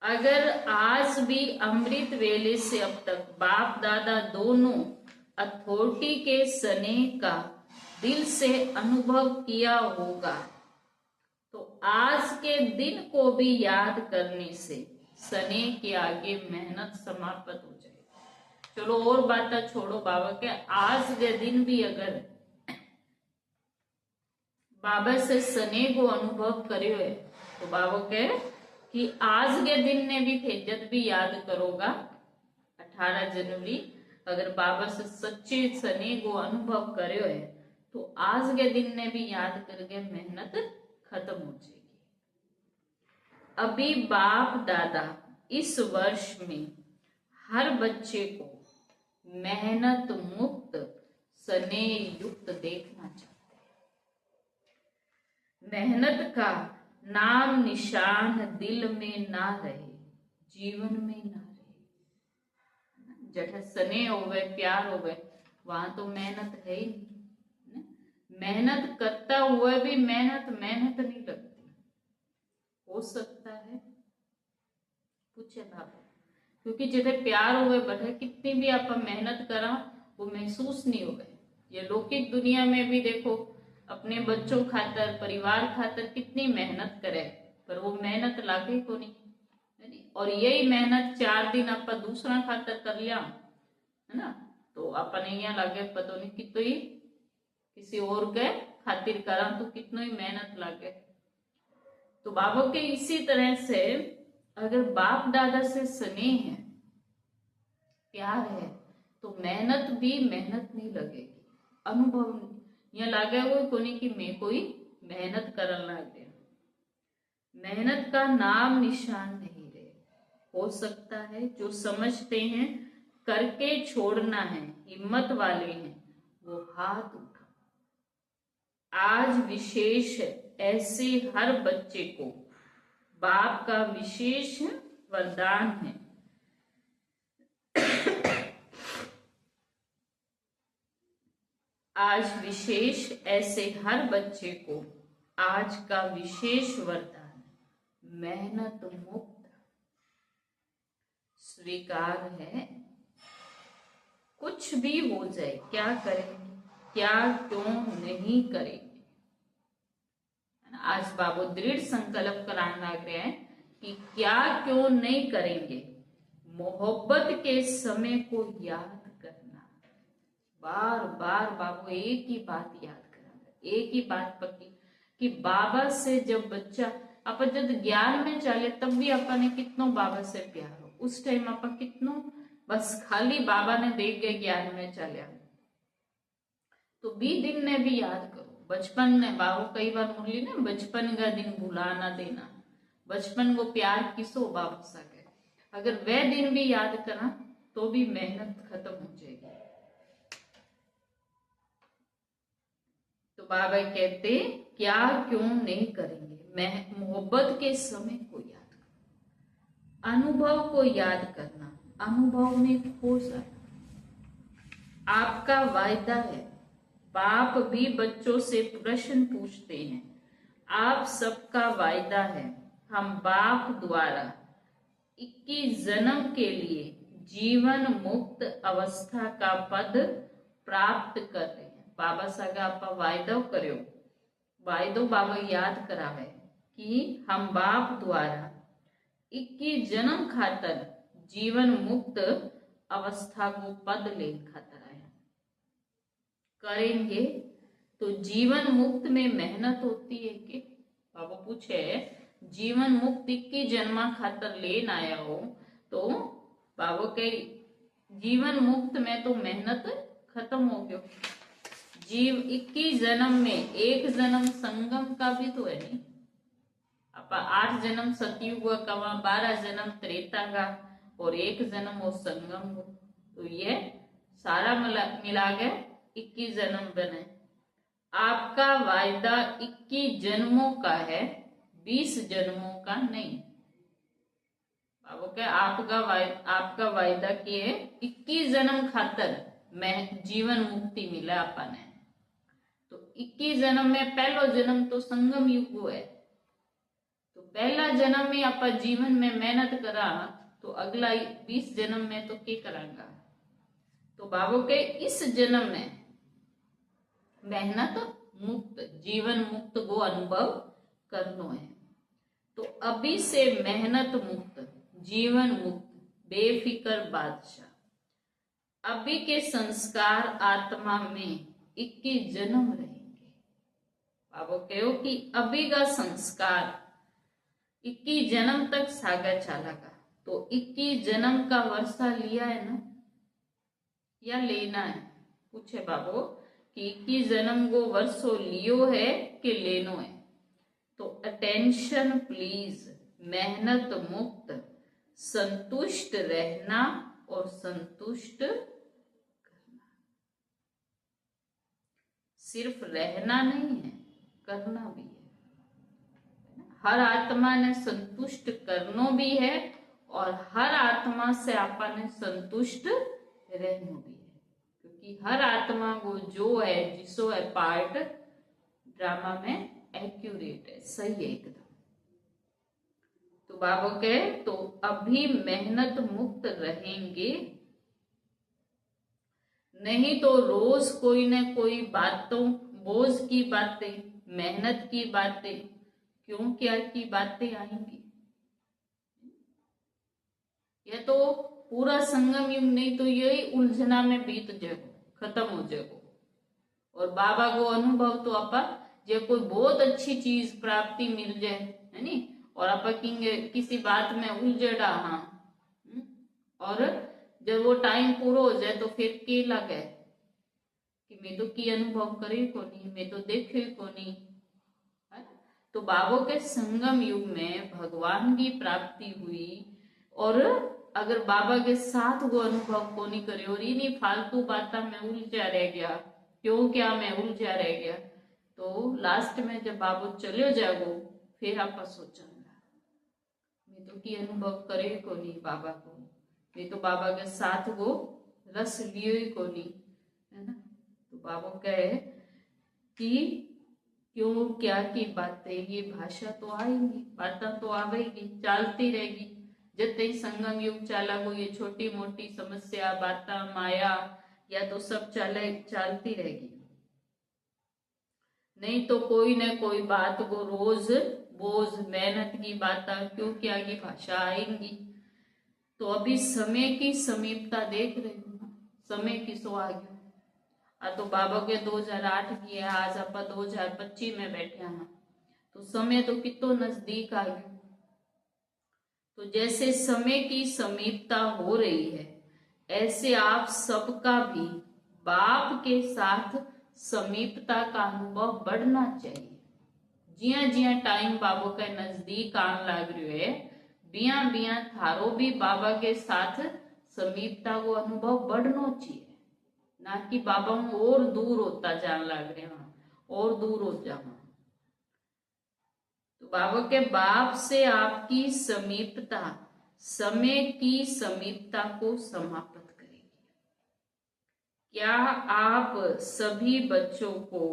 अगर आज भी अमृत वेले से अब तक बाप दादा दोनों अथॉरिटी के स्नेह का दिल से अनुभव किया होगा तो आज के दिन को भी याद करने से स्नेह के आगे मेहनत समाप्त हो जाएगी। चलो और बातें छोड़ो, बाबा के आज के दिन भी अगर बाबा से स्नेह को अनुभव करियो है तो बाबा के कि आज के दिन ने भी थे जब भी याद करोगा 18 जनवरी अगर बाबा से सच्चे स्नेह को अनुभव करियो है तो आज के दिन ने भी याद करके मेहनत खत्म हो जाएगी। अभी बाप दादा इस वर्ष में हर बच्चे को मेहनत मुक्त स्नेह युक्त देखना चाहते हैं। मेहनत का नाम निशान दिल में ना रहे, जीवन में ना रहे। जहाँ स्नेह होवे, प्यार होवे, वहां तो मेहनत है ही नहीं। मेहनत करता हुआ भी मेहनत नहीं लगती। हो सकता है पूछे बाबा, क्योंकि जिथे प्यार हुए बढ़े कितनी भी आप मेहनत करा वो महसूस नहीं हो गए। ये लौकिक दुनिया में भी देखो अपने बच्चों खातर, परिवार खातर कितनी मेहनत करे पर वो मेहनत लागे को नहीं। और यही मेहनत 4 दिन आप दूसरा खातर कर लिया, है ना, तो अपने यहाँ लागे पता नहीं कितो ही किसी और के खातिर करा तो कितनो ही मेहनत लागे। तो बाबा के इसी तरह से अगर बाप दादा से स्नेह है, प्यार है तो मेहनत भी मेहनत नहीं लगेगी। अनुभव यहाँ लागे हुए कोनी कि मैं कोई मेहनत करन लाग गया, मेहनत का नाम निशान नहीं रहे। हो सकता है जो समझते हैं करके छोड़ना है, हिम्मत वाले हैं, वो हाथ उठा। आज विशेष ऐसे हर बच्चे को बाप का विशेष वरदान है आज विशेष ऐसे हर बच्चे को आज का विशेष वरदान मेहनत मुक्त स्वीकार है। कुछ भी हो जाए, क्या करेंगे, क्या क्यों नहीं करेंगे। आज बाबू दृढ़ संकल्प कराने लग रहे हैं कि क्या क्यों नहीं करेंगे। मोहब्बत के समय को याद करना, बार बार बाबू एक ही बात याद कराना, एक ही बात पक्की कि बाबा से जब बच्चा आप जब ज्ञान में चले तब भी अपने कितनो बाबा से प्यार हो, उस टाइम आप कितनो बस खाली बाबा ने देख के ज्ञान में चलिया तो भी दिन ने भी याद करो। बचपन ने बाबू कई बार मुरली ने बचपन का दिन भुला ना देना, बचपन को प्यार किसो बाबा सा गए, अगर वह दिन भी याद करा तो भी मेहनत खत्म हो जाएगी। तो बाबा कहते क्या क्यों नहीं करेंगे, मोहब्बत के समय को याद करो, अनुभव को याद करना। अनुभव में ठोस आपका वायदा है। बाप भी बच्चों से प्रश्न पूछते हैं, आप सबका वायदा है हम बाप द्वारा 21 जन्म के लिए जीवन मुक्त अवस्था का पद प्राप्त कर रहे हैं। बाबा सागा आप वायदो करो, वायदो बाबा याद करावे कि हम बाप द्वारा 21 जन्म खातर जीवन मुक्त अवस्था को पद ले खातर करेंगे। तो जीवन मुक्त में मेहनत होती है कि बाबा पूछे जीवन मुक्ति की जन्मा खातर लेन आया हो तो बाबा के जीवन मुक्त में तो मेहनत खत्म हो गयो। जीव 21 जन्म में एक जन्म संगम का भी तो है नहीं, आप 8 जन्म सतयुग का, 12 जन्म त्रेता का और एक जन्म वो संगम हो, तो ये सारा मिला के 21 जन्म बने। आपका वायदा 21 जन्मों का है, 20 जन्मों का नहीं। बाबू के आपका वायदा किए 21 जन्म खातर मैं जीवन मुक्ति मिला अपने। तो 21 जन्म में पहला जन्म तो संगम युग है, तो पहला जन्म में आप जीवन में मेहनत करा तो अगला 20 जन्म में तो क्या करांगा। तो बाबू के इस जन्म में मेहनत मुक्त जीवन मुक्त को अनुभव करनो है। तो अभी से मेहनत मुक्त जीवन मुक्त बेफिक्र बादशाह। अभी के संस्कार आत्मा में 21 जन्म रहेंगे। बाबू कहो कि अभी का संस्कार 21 जन्म तक सागा चालेगा। तो 21 जन्म का वर्षा लिया है ना या लेना है, पूछे बाबू कि 21 जन्म को वर्षो लियो है कि लेनो है। तो अटेंशन प्लीज, मेहनत मुक्त संतुष्ट रहना और संतुष्ट करना। सिर्फ रहना नहीं है, करना भी है। हर आत्मा ने संतुष्ट करनो भी है और हर आत्मा से आपने संतुष्ट रहनो भी है, क्योंकि हर आत्मा को जो है जिसो है पार्ट ड्रामा में एक्यूरेट है, सही है एकदम। तो बाबा कहे तो अभी मेहनत मुक्त रहेंगे, नहीं तो रोज कोई न कोई बातों बोझ की बातें, मेहनत की बातें, क्यों क्या की बातें आएंगी। यह तो पूरा संगम युग नहीं तो यही उलझना में बीत जाएगा, खत्म हो जाएगा। और बाबा को अनुभव तो आपा जो कोई बहुत अच्छी चीज प्राप्ति मिल जाए है नी, और आपा किसी बात में उलझड़ा हाँ, और जब वो टाइम पूरा हो जाए तो फिर के लगे कि मैं तो की अनुभव करे को नहीं, मैं तो देखे को नहीं है। तो बाबा के संगम युग में भगवान की प्राप्ति हुई और अगर बाबा के साथ वो अनुभव को नहीं करे और इन्हीं फालतू बातों में उलझा रह गया, क्यों क्या मैं उलझा रह गया, तो लास्ट में जब बाबू चले जागो फिर आप सोचेंगे मैं तो की अनुभव करे को नहीं बाबा को, मैं तो बाबा के साथ वो रस लियो ही को नहीं है ना। तो बाबा कहे कि क्यों क्या की बातें, ये भाषा तो आएगी, बातें तो आवेगी, चलती रहेगी। जितने संगम युग चाला वो ये छोटी मोटी समस्या बातें माया या तो सब चलती रहेगी। नहीं तो कोई न कोई बात वो रोज बोझ मेहनत की बातें क्यों क्या की भाषा आएंगी। तो अभी समय की समीपता देख रही हूँ, समय की सो आ गया। तो बाबा के 2008 की है, आज आप 2025 में बैठे हैं, तो समय तो कितो नजदीक आ गया। तो जैसे समय की समीपता हो रही है, ऐसे आप सबका भी बाप के साथ समीपता का अनुभव बढ़ना चाहिए। जिया जिया टाइम बाबा के नजदीक आन लग रही है, बिया बिया थारो भी बाबा के साथ समीपता को अनुभव बढ़ना चाहिए, ना कि बाबा और दूर होता जान लग रहे हैं और दूर हो जाना। तो बाबा के बाप से आपकी समीपता समय की समीपता को समाप्त करेगी। क्या आप सभी बच्चों को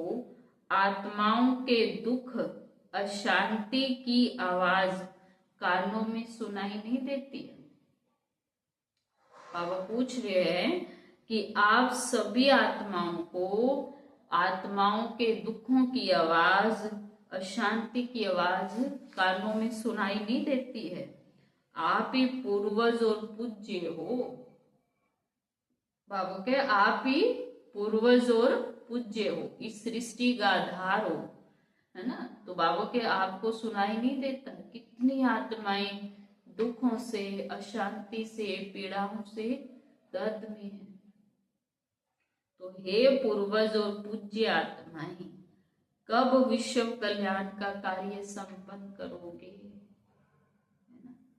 आत्माओं के दुख अशांति की आवाज कानों में सुनाई नहीं देती है? बाबा पूछ रहे हैं कि आप सभी आत्माओं को आत्माओं के दुखों की आवाज, अशांति की आवाज कानों में सुनाई नहीं देती है? आप ही पूर्वज और पूज्य हो। बाबा के आप ही पूर्वज और पूज्य हो, इस सृष्टि का आधार हो, है ना। तो बाबा के आपको सुनाई नहीं देता? कितनी आत्माएं दुखों से, अशांति से, पीड़ाओं से दर्द में है। तो हे पूर्वज और पूज्य आत्माएं, कब विश्व कल्याण का कार्य संपन्न करोगे?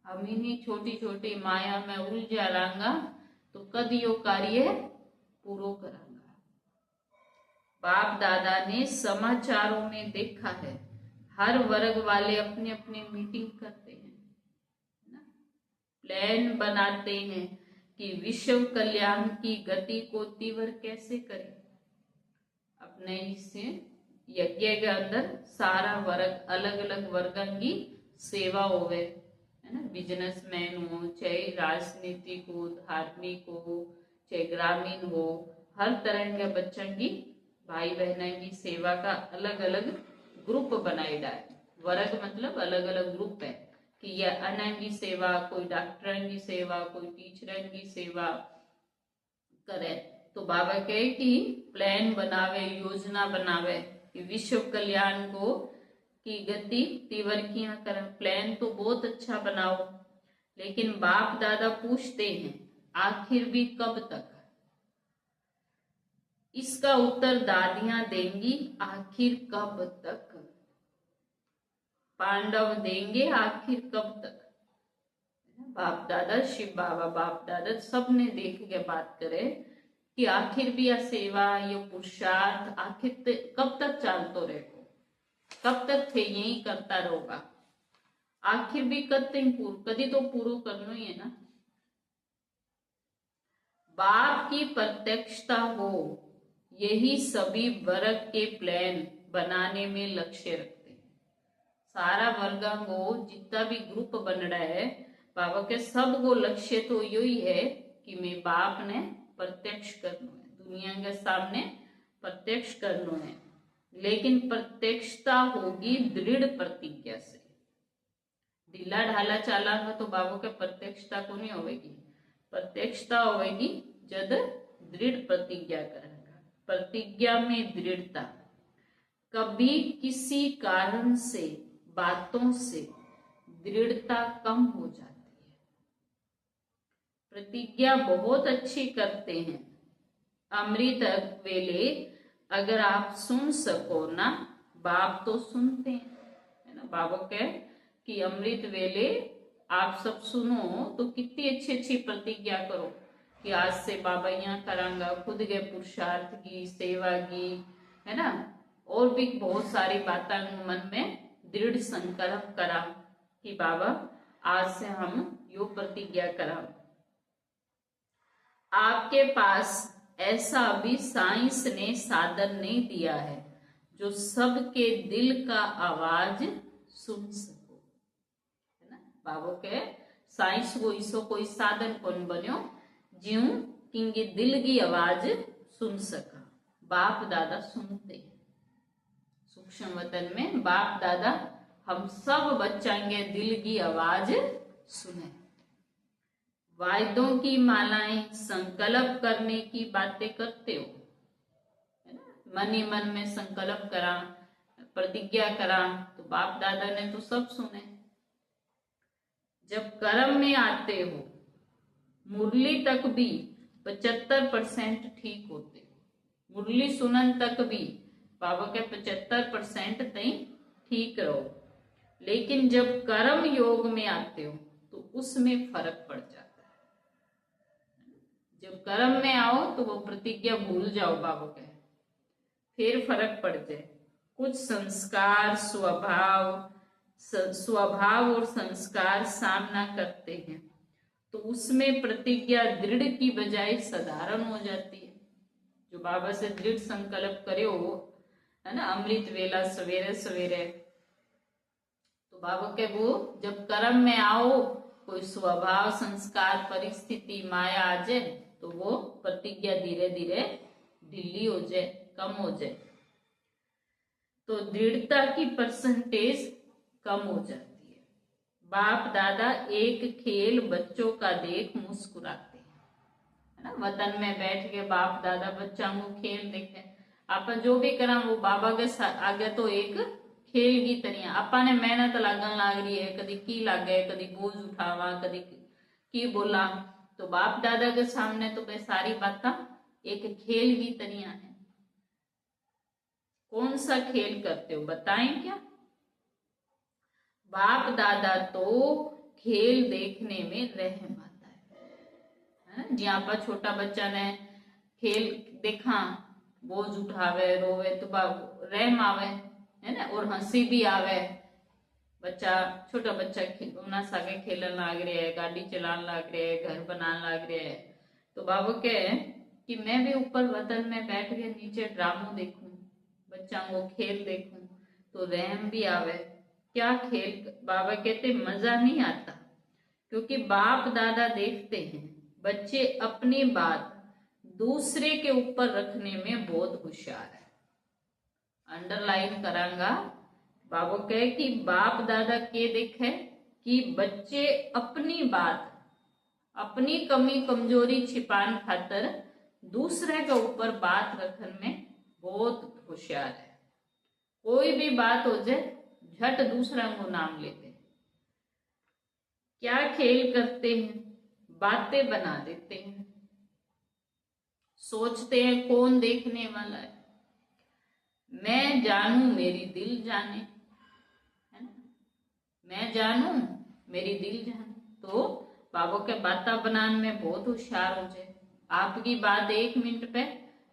हम इन्हीं छोटी छोटी माया में उलझा लांगा तो कद यो कार्य पूरा करांगा। बाप दादा ने समाचारों में देखा है, हर वर्ग वाले अपनी अपनी मीटिंग करते हैं, प्लान बनाते हैं कि विश्व कल्याण की गति को तीव्र कैसे करें। अपने इससे यज्ञ के अंदर सारा वर्ग, अलग अलग वर्गों की सेवा होवे, है ना। बिजनेसमैन हो, चाहे राजनीतिक हो, धार्मिक हो, चाहे ग्रामीण हो, हर तरह के बच्चों की, भाई बहनों की सेवा का अलग अलग ग्रुप बनाएगा है। वर्ग मतलब अलग अलग ग्रुप है कि यह अन्य की सेवा, कोई डॉक्टर की सेवा, कोई टीचर की सेवा करे। तो बाबा कहे कि प्लान बनावे, योजना बनावे कि विश्व कल्याण को की गति तीव्र किया कर। प्लान तो बहुत अच्छा बनाओ, लेकिन बाप दादा पूछते हैं आखिर भी कब तक? इसका उत्तर दादियां देंगी, आखिर कब तक? पांडव देंगे आखिर कब तक? बाप दादा, शिव बाबा बाप दादा सबने देख के बात करे कि आखिर भी यह सेवा, ये पुरुषार्थ आखिर कब तक चलतो रहेगा? कब तक थे यही करता रहोगा? आखिर भी कदी तो पूरा करना ही है ना। बाप की प्रत्यक्षता हो, यही सभी वर्ग के प्लान बनाने में लक्ष्य रखते हैं। सारा वर्गा को जितना भी ग्रुप बन रहा है, बाबा के सब को लक्ष्य तो यही है कि मैं बाप ने प्रत्यक्ष करना है, दुनिया के सामने प्रत्यक्ष करना है। लेकिन प्रत्यक्षता होगी दृढ़ प्रतिज्ञा से। ढीला ढाला चालांगा तो बाबा के प्रत्यक्षता को नहीं होगी। प्रत्यक्षता होगी जब दृढ़ प्रतिज्ञा करेगा। प्रतिज्ञा में दृढ़ता। कभी किसी कारण से, बातों से दृढ़ता कम हो जाती है। प्रतिज्ञा बहुत अच्छी करते हैं। अमृत वेले अगर आप सुन सको ना, बाप तो सुनते हैं, है ना। बाबा कहे कि अमृत वेले आप सब सुनो तो कितनी अच्छी अच्छी प्रतिज्ञा करो कि आज से बाबा यहाँ करांगा, खुद के पुरुषार्थ की, सेवा की, है ना। और भी बहुत सारी बातें मन में दृढ़ संकल्प करा कि बाबा आज से हम यो प्रतिज्ञा करा। आपके पास ऐसा अभी साइंस ने साधन नहीं दिया है जो सबके दिल का आवाज सुन सको, है ना। बाबो के साइंस को इसो कोई साधन कौन बन्यो ज्यों किंगे दिल की आवाज सुन सका। बाप दादा सुनते हैं, सूक्ष्म वतन में बाप दादा हम सब बच्चांगे दिल की आवाज सुने। वायदों की मालाएं, संकल्प करने की बातें करते हो, है ना। मन ही मन में संकल्प करा, प्रतिज्ञा करा, तो बाप दादा ने तो सब सुने। जब कर्म में आते हो मुरली तक भी 75% ठीक होते, मुरली सुनन तक भी बाबा के 75% तई ठीक रहो। लेकिन जब कर्म योग में आते हो तो उसमें फर्क पड़ जाता है। जब कर्म में आओ तो वो प्रतिज्ञा भूल जाओ बाबा के, फिर फर्क पड़ जाए। कुछ संस्कार स्वभाव और संस्कार सामना करते हैं तो उसमें प्रतिज्ञा दृढ़ की बजाय साधारण हो जाती है। जो बाबा से दृढ़ संकल्प करे हो, है ना, अमृत वेला सवेरे सवेरे, तो बाबा के वो जब कर्म में आओ कोई स्वभाव संस्कार परिस्थिति माया आ जाए तो वो प्रतिज्ञा धीरे धीरे ढीली हो जाए, कम हो जाए, तो दृढ़ता की परसेंटेज कम हो जाती है। बाप दादा एक खेल बच्चों का देख मुस्कुराते हैं, है ना। वतन में बैठ के बाप दादा बच्चा को खेल देखे, आप जो भी करा वो बाबा के आगे तो एक खेल की तरह आपा ने मेहनत लागन लाग रही है, कदी की लागे, कदी बोझ उठावा, कदी की बोला, तो बाप दादा के सामने तो वे सारी बातें एक खेल की तरह है। कौन सा खेल करते हो बताएं क्या? बाप दादा तो खेल देखने में रहम आता है। जहाँ पर छोटा बच्चा ने खेल देखा, बोझ उठावे, रोवे, तो रहम आवे, है ना, और हंसी भी आवे। बच्चा छोटा बच्चा उना सागे खेलन लाग रहे है, गाड़ी चलान लाग रहे है, घर बनाने लाग रहे है, तो बाबू के कि मैं भी ऊपर वतन में बैठ के नीचे ड्रामो देखूं, बच्चा को खेल देखूं, तो रहम भी आवे। क्या खेल? बाबा कहते मजा नहीं आता, क्योंकि बाप दादा देखते हैं बच्चे अपनी बात दूसरे के ऊपर रखने में बहुत होशियार है। अंडरलाइन करांगा, बाबू कहे कि बाप दादा के देखे कि बच्चे अपनी बात, अपनी कमी कमजोरी छिपान खातर दूसरे के ऊपर बात रखने में बहुत होशियार है। कोई भी बात हो जाए झट दूसरा को नाम लेते हैं। क्या खेल करते हैं? बातें बना देते हैं, सोचते हैं कौन देखने वाला है, मैं जानू मेरी दिल जाने, है ना, मैं जानू मेरी दिल जाने। तो बाबा के बाता बनाने में बहुत होशियार हो जाए। आपकी बात 1 मिनट पे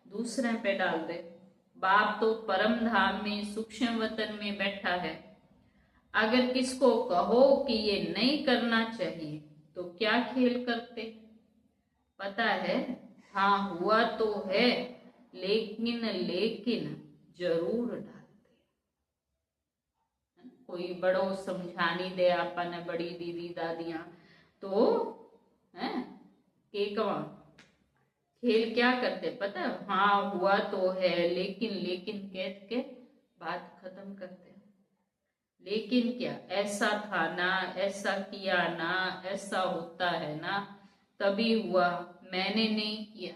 दूसरे पे डाल दे। बाप तो परम धाम में सूक्ष्म वतन में बैठा है, अगर किसको कहो कि ये नहीं करना चाहिए तो क्या खेल करते? पता है, हाँ हुआ तो है, लेकिन जरूर डालते। कोई बड़ो समझानी दे आपने, बड़ी दीदी दादियां, तो है केकवा खेल क्या करते पता है? हाँ हुआ तो है, लेकिन कह के बात खत्म करते। लेकिन क्या, ऐसा था ना, ऐसा किया ना, ऐसा होता है ना, तभी हुआ, मैंने नहीं किया।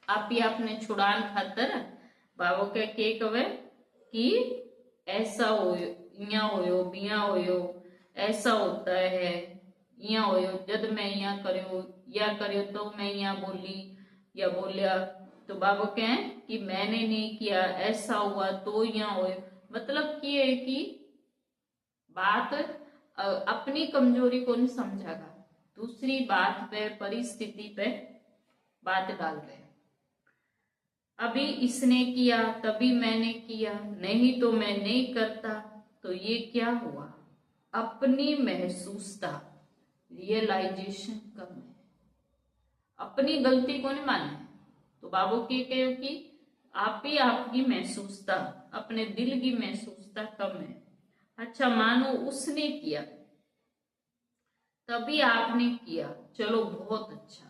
आप ही आपने छुड़ान खातर बाबो के कवे कि ऐसा हो, इया होयो, बिया होयो, ऐसा होता है, इया होयो, जब मैं इया करियो तो मैं इया बोली या बोलिया, तो बाबो कहे कि मैंने नहीं किया, ऐसा हुआ तो इया होयो। मतलब ये है कि बात अपनी कमजोरी को नहीं समझागा, दूसरी बात पे, परिस्थिति पे बात डाल रहे। अभी इसने किया तभी मैंने किया, नहीं तो मैं नहीं करता, तो ये क्या हुआ? अपनी महसूसता, रियलाइजेशन कम है। अपनी गलती को नहीं मानना है। तो बाबू के कहो कि आप ही आपकी महसूसता, अपने दिल की महसूसता कम है। अच्छा मानो उसने किया तभी आपने किया, चलो बहुत अच्छा।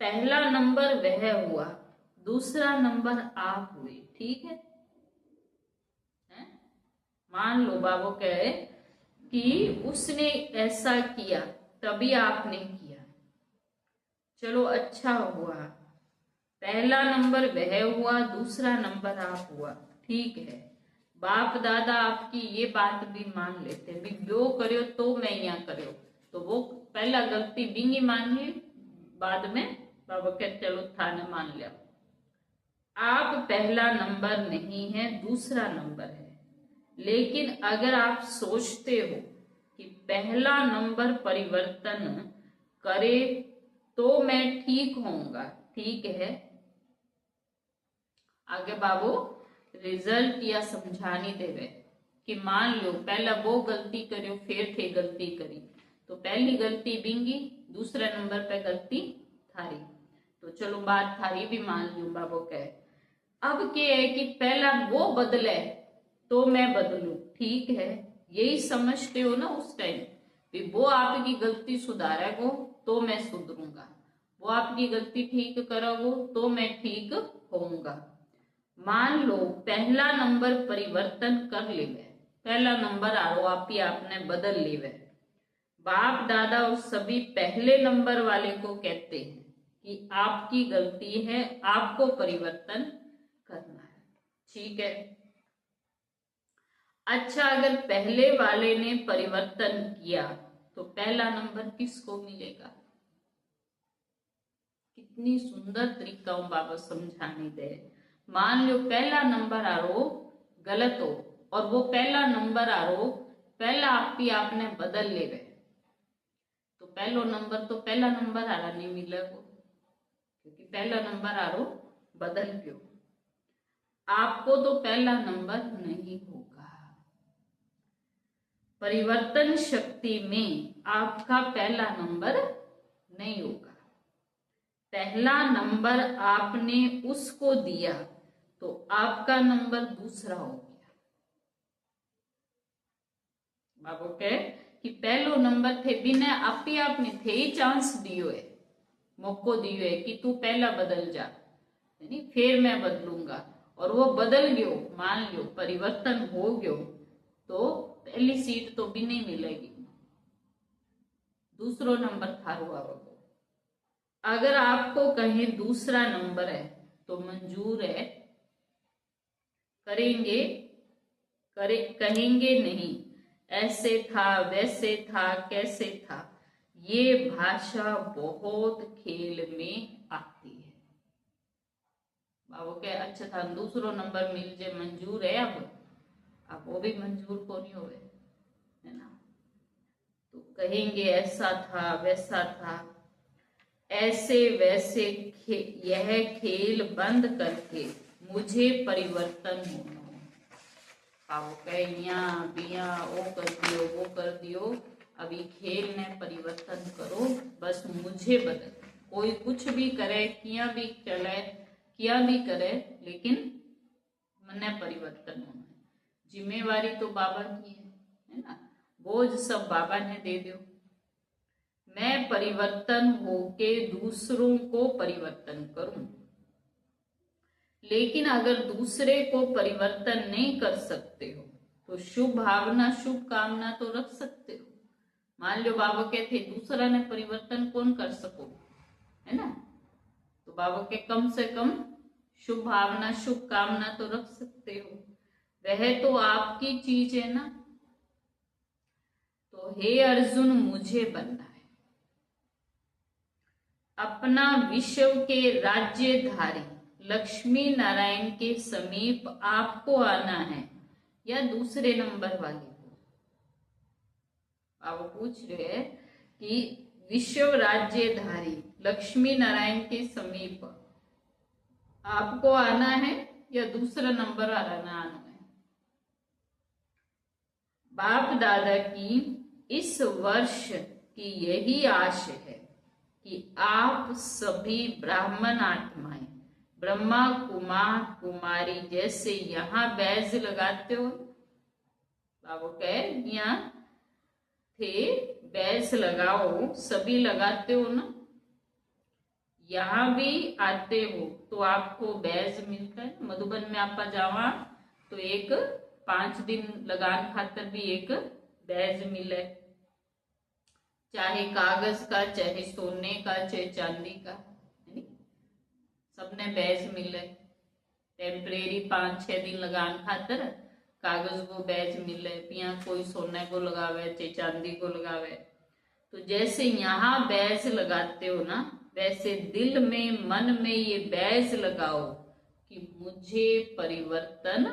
पहला नंबर वह हुआ, दूसरा नंबर आप हुए, ठीक है? मान लो बाबू कहे कि उसने ऐसा किया तभी आपने किया, चलो अच्छा हुआ। पहला नंबर वह हुआ, दूसरा नंबर आप हुआ, ठीक है। बाप दादा आपकी ये बात भी मान लेते भी वो करो तो मैं यहाँ करो, तो वो पहला गलती बिंगी मान ली, बाद में बाबा कह चलो थाने मान लिया। आप पहला नंबर नहीं है, दूसरा नंबर है। लेकिन अगर आप सोचते हो कि पहला नंबर परिवर्तन करे तो मैं ठीक होऊंगा, ठीक है। आगे बाबू रिजल्ट या समझानी देवे कि मान लो पहला वो गलती करियो फिर थे गलती करी, तो पहली गलती बिंगी, दूसरे नंबर पे गलती थारी, तो चलो बात थारी भी मान लू बाबू कहे। अब क्या है कि पहला वो बदले तो मैं बदलू, ठीक है। यही समझते हो ना उस टाइम भी वो आपकी गलती सुधारेगो तो मैं सुधरूंगा, वो आपकी गलती ठीक करोगो तो मैं ठीक होऊंगा। मान लो पहला नंबर परिवर्तन कर लेवे, पहला नंबर आरो आप ही आपने बदल लेवे। बाप दादा और सभी पहले नंबर वाले को कहते हैं कि आपकी गलती है, आपको परिवर्तन करना है, ठीक है। अच्छा अगर पहले वाले ने परिवर्तन किया तो पहला नंबर किसको मिलेगा? कितनी सुंदर तरीका बाबा समझाने दे। मान लो पहला नंबर आरो गलत हो और वो पहला नंबर आरो पहला आप ही आपने बदल ले गए, तो पहला नंबर तो पहला नंबर आरा नहीं मिलेगा, क्योंकि पहला नंबर आरो बदल गयो। आपको तो पहला नंबर नहीं होगा। परिवर्तन शक्ति में आपका पहला नंबर नहीं होगा। पहला नंबर आपने उसको दिया तो आपका नंबर दूसरा हो गया। बाबू कहे कि पहलो नंबर थे बिना आप ही आपने थे ही चांस दियो है, मौको दियो है कि तू पहला बदल जा, यानी फिर मैं बदलूंगा, और वो बदल गयो, मान लो परिवर्तन हो गयो, तो पहली सीट तो भी नहीं मिलेगी, दूसरो नंबर थारो आओगे। अगर आपको कहीं दूसरा नंबर है तो मंजूर है, करेंगे कहेंगे नहीं ऐसे था वैसे था कैसे था, ये भाषा बहुत खेल में आती है। बाबू के अच्छा था दूसरो नंबर मिल जाए मंजूर है, अब वो भी मंजूर को नहीं होवे, है ना। तो कहेंगे ऐसा था वैसा था, ऐसे वैसे यह खेल बंद करके मुझे परिवर्तन होना है। आओ कहिया बिया वो कर दियो वो कर दियो, अभी खेल ने परिवर्तन करो, बस मुझे बदल। कोई कुछ भी करे किया भी चले किया भी करे, लेकिन मने परिवर्तन होना है। जिम्मेवारी तो बाबा की है ना, बोझ सब बाबा ने दे दो। मैं परिवर्तन होके दूसरों को परिवर्तन करूं, लेकिन अगर दूसरे को परिवर्तन नहीं कर सकते हो तो शुभ भावना शुभ कामना तो रख सकते हो। मान लो बाबा कहते दूसरा ने परिवर्तन कौन कर सको, है ना, तो बाबा के कम से कम शुभ भावना शुभ कामना तो रख सकते हो, वह तो आपकी चीज है ना। तो हे अर्जुन मुझे बनना है, अपना विश्व के राज्यधारी लक्ष्मी नारायण के समीप आपको आना है या दूसरे नंबर वाले को। आप पूछ रहे हैं कि विश्व राज्यधारी लक्ष्मी नारायण के समीप आपको आना है या दूसरा नंबर वाला आना है। बाप दादा की इस वर्ष कि यही आश है कि आप सभी ब्राह्मण आत्माएं, ब्रह्मा कुमार कुमारी जैसे यहाँ बैज लगाते हो, बाबू कहे यहाँ थे बैज लगाओ, सभी लगाते हो ना, यहाँ भी आते हो तो आपको बैज मिलता है। मधुबन में आप जावा तो एक 5 दिन लगान खातर भी एक बैज मिले, चाहे कागज का, चाहे सोने का, चाहे चांदी का, सबने बैज मिले। टेम्परेरी 5-6 दिन लगान खातर कागज को बैज मिले, पिया कोई सोने को लगावे चाहे चांदी को लगावे। तो जैसे यहाँ बैज लगाते हो ना, वैसे दिल में मन में ये बैज लगाओ कि मुझे परिवर्तन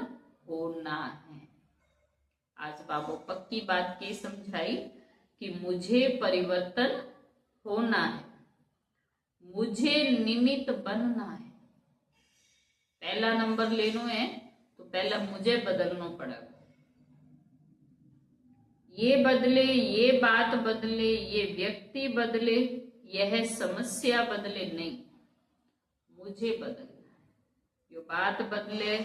होना है। आज बाबू पक्की बात की समझाई कि मुझे परिवर्तन होना है, मुझे निमित्त बनना है। पहला नंबर लेना है तो पहला मुझे बदलना पड़ेगा। ये बदले, ये बात बदले, ये व्यक्ति बदले, यह समस्या बदले नहीं, मुझे बदलना है। ये बात बदले,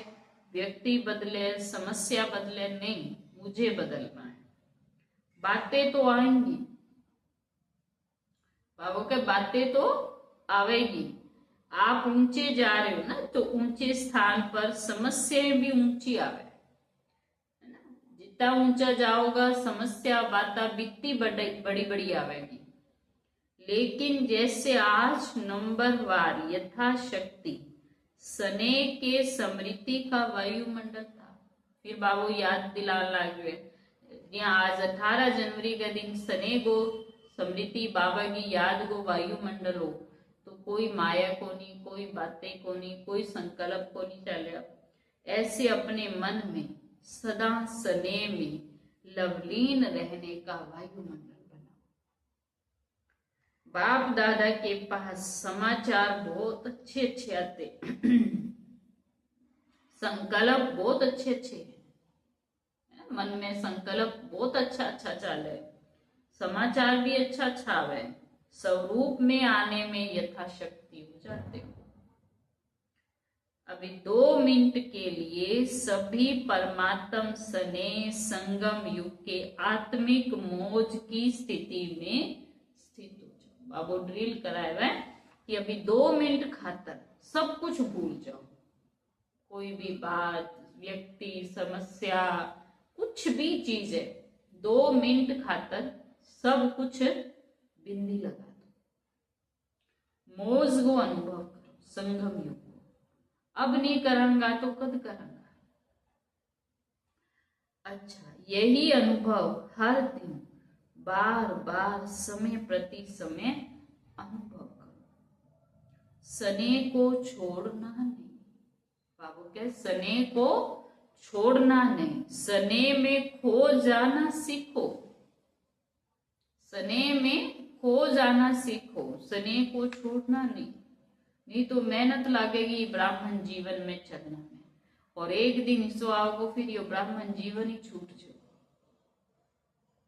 व्यक्ति बदले, समस्या बदले नहीं, मुझे बदलना है। बातें तो आएंगी बाबू के, बातें तो आवेगी। आप ऊंचे जा रहे हो ना, तो ऊंचे स्थान पर समस्याएं भी ऊंची आवे, है ना। जितना ऊंचा जाओगा समस्या बातें बिकती बड़ी बड़ी आवेगी। लेकिन जैसे आज नंबरवार यथाशक्ति सने के समृद्धि का वायुमंडल था, फिर बाबू याद दिलाने लगे, आज 18 जनवरी का दिन सने को समृद्धि बाबा की याद को वायुमंडल हो, तो कोई माया को नहीं, कोई बातें को नहीं, कोई संकल्प को नहीं चले। ऐसे अपने मन में सदा सने में लवलीन रहने का वायुमंडल बना। बाप दादा के पास समाचार बहुत अच्छे अच्छे आते, संकल्प बहुत अच्छे अच्छे हैं, मन में संकल्प बहुत अच्छा अच्छा चले, समाचार भी अच्छा अच्छा आवे, स्वरूप में आने में यथाशक्ति हो जाते हो। अभी 2 मिनट के लिए सभी परमात्म सने संगम युग के आत्मिक मौज की स्थिति में स्थित हो जाओ। बाबू ड्रिल कराए हुए कि अभी 2 मिनट खातर सब कुछ भूल जाओ, कोई भी बात, व्यक्ति, समस्या, कुछ भी चीज है, 2 मिनट खातर सब कुछ बिंदी लगा दो, मौज को अनुभव करो संगम युग को। अब नहीं करूंगा तो कद करूंगा। अच्छा, यही अनुभव हर दिन बार बार समय प्रति समय अनुभव करो। सने को छोड़ना नहीं, बाबू क्या, सने को छोड़ना नहीं, सने में खो जाना सीखो, सने में खो जाना सीखो, सने को छोड़ना नहीं तो मेहनत लगेगी ब्राह्मण जीवन में चलने में, और एक दिन इसो आओगे फिर ये ब्राह्मण जीवन ही छूट जाओ,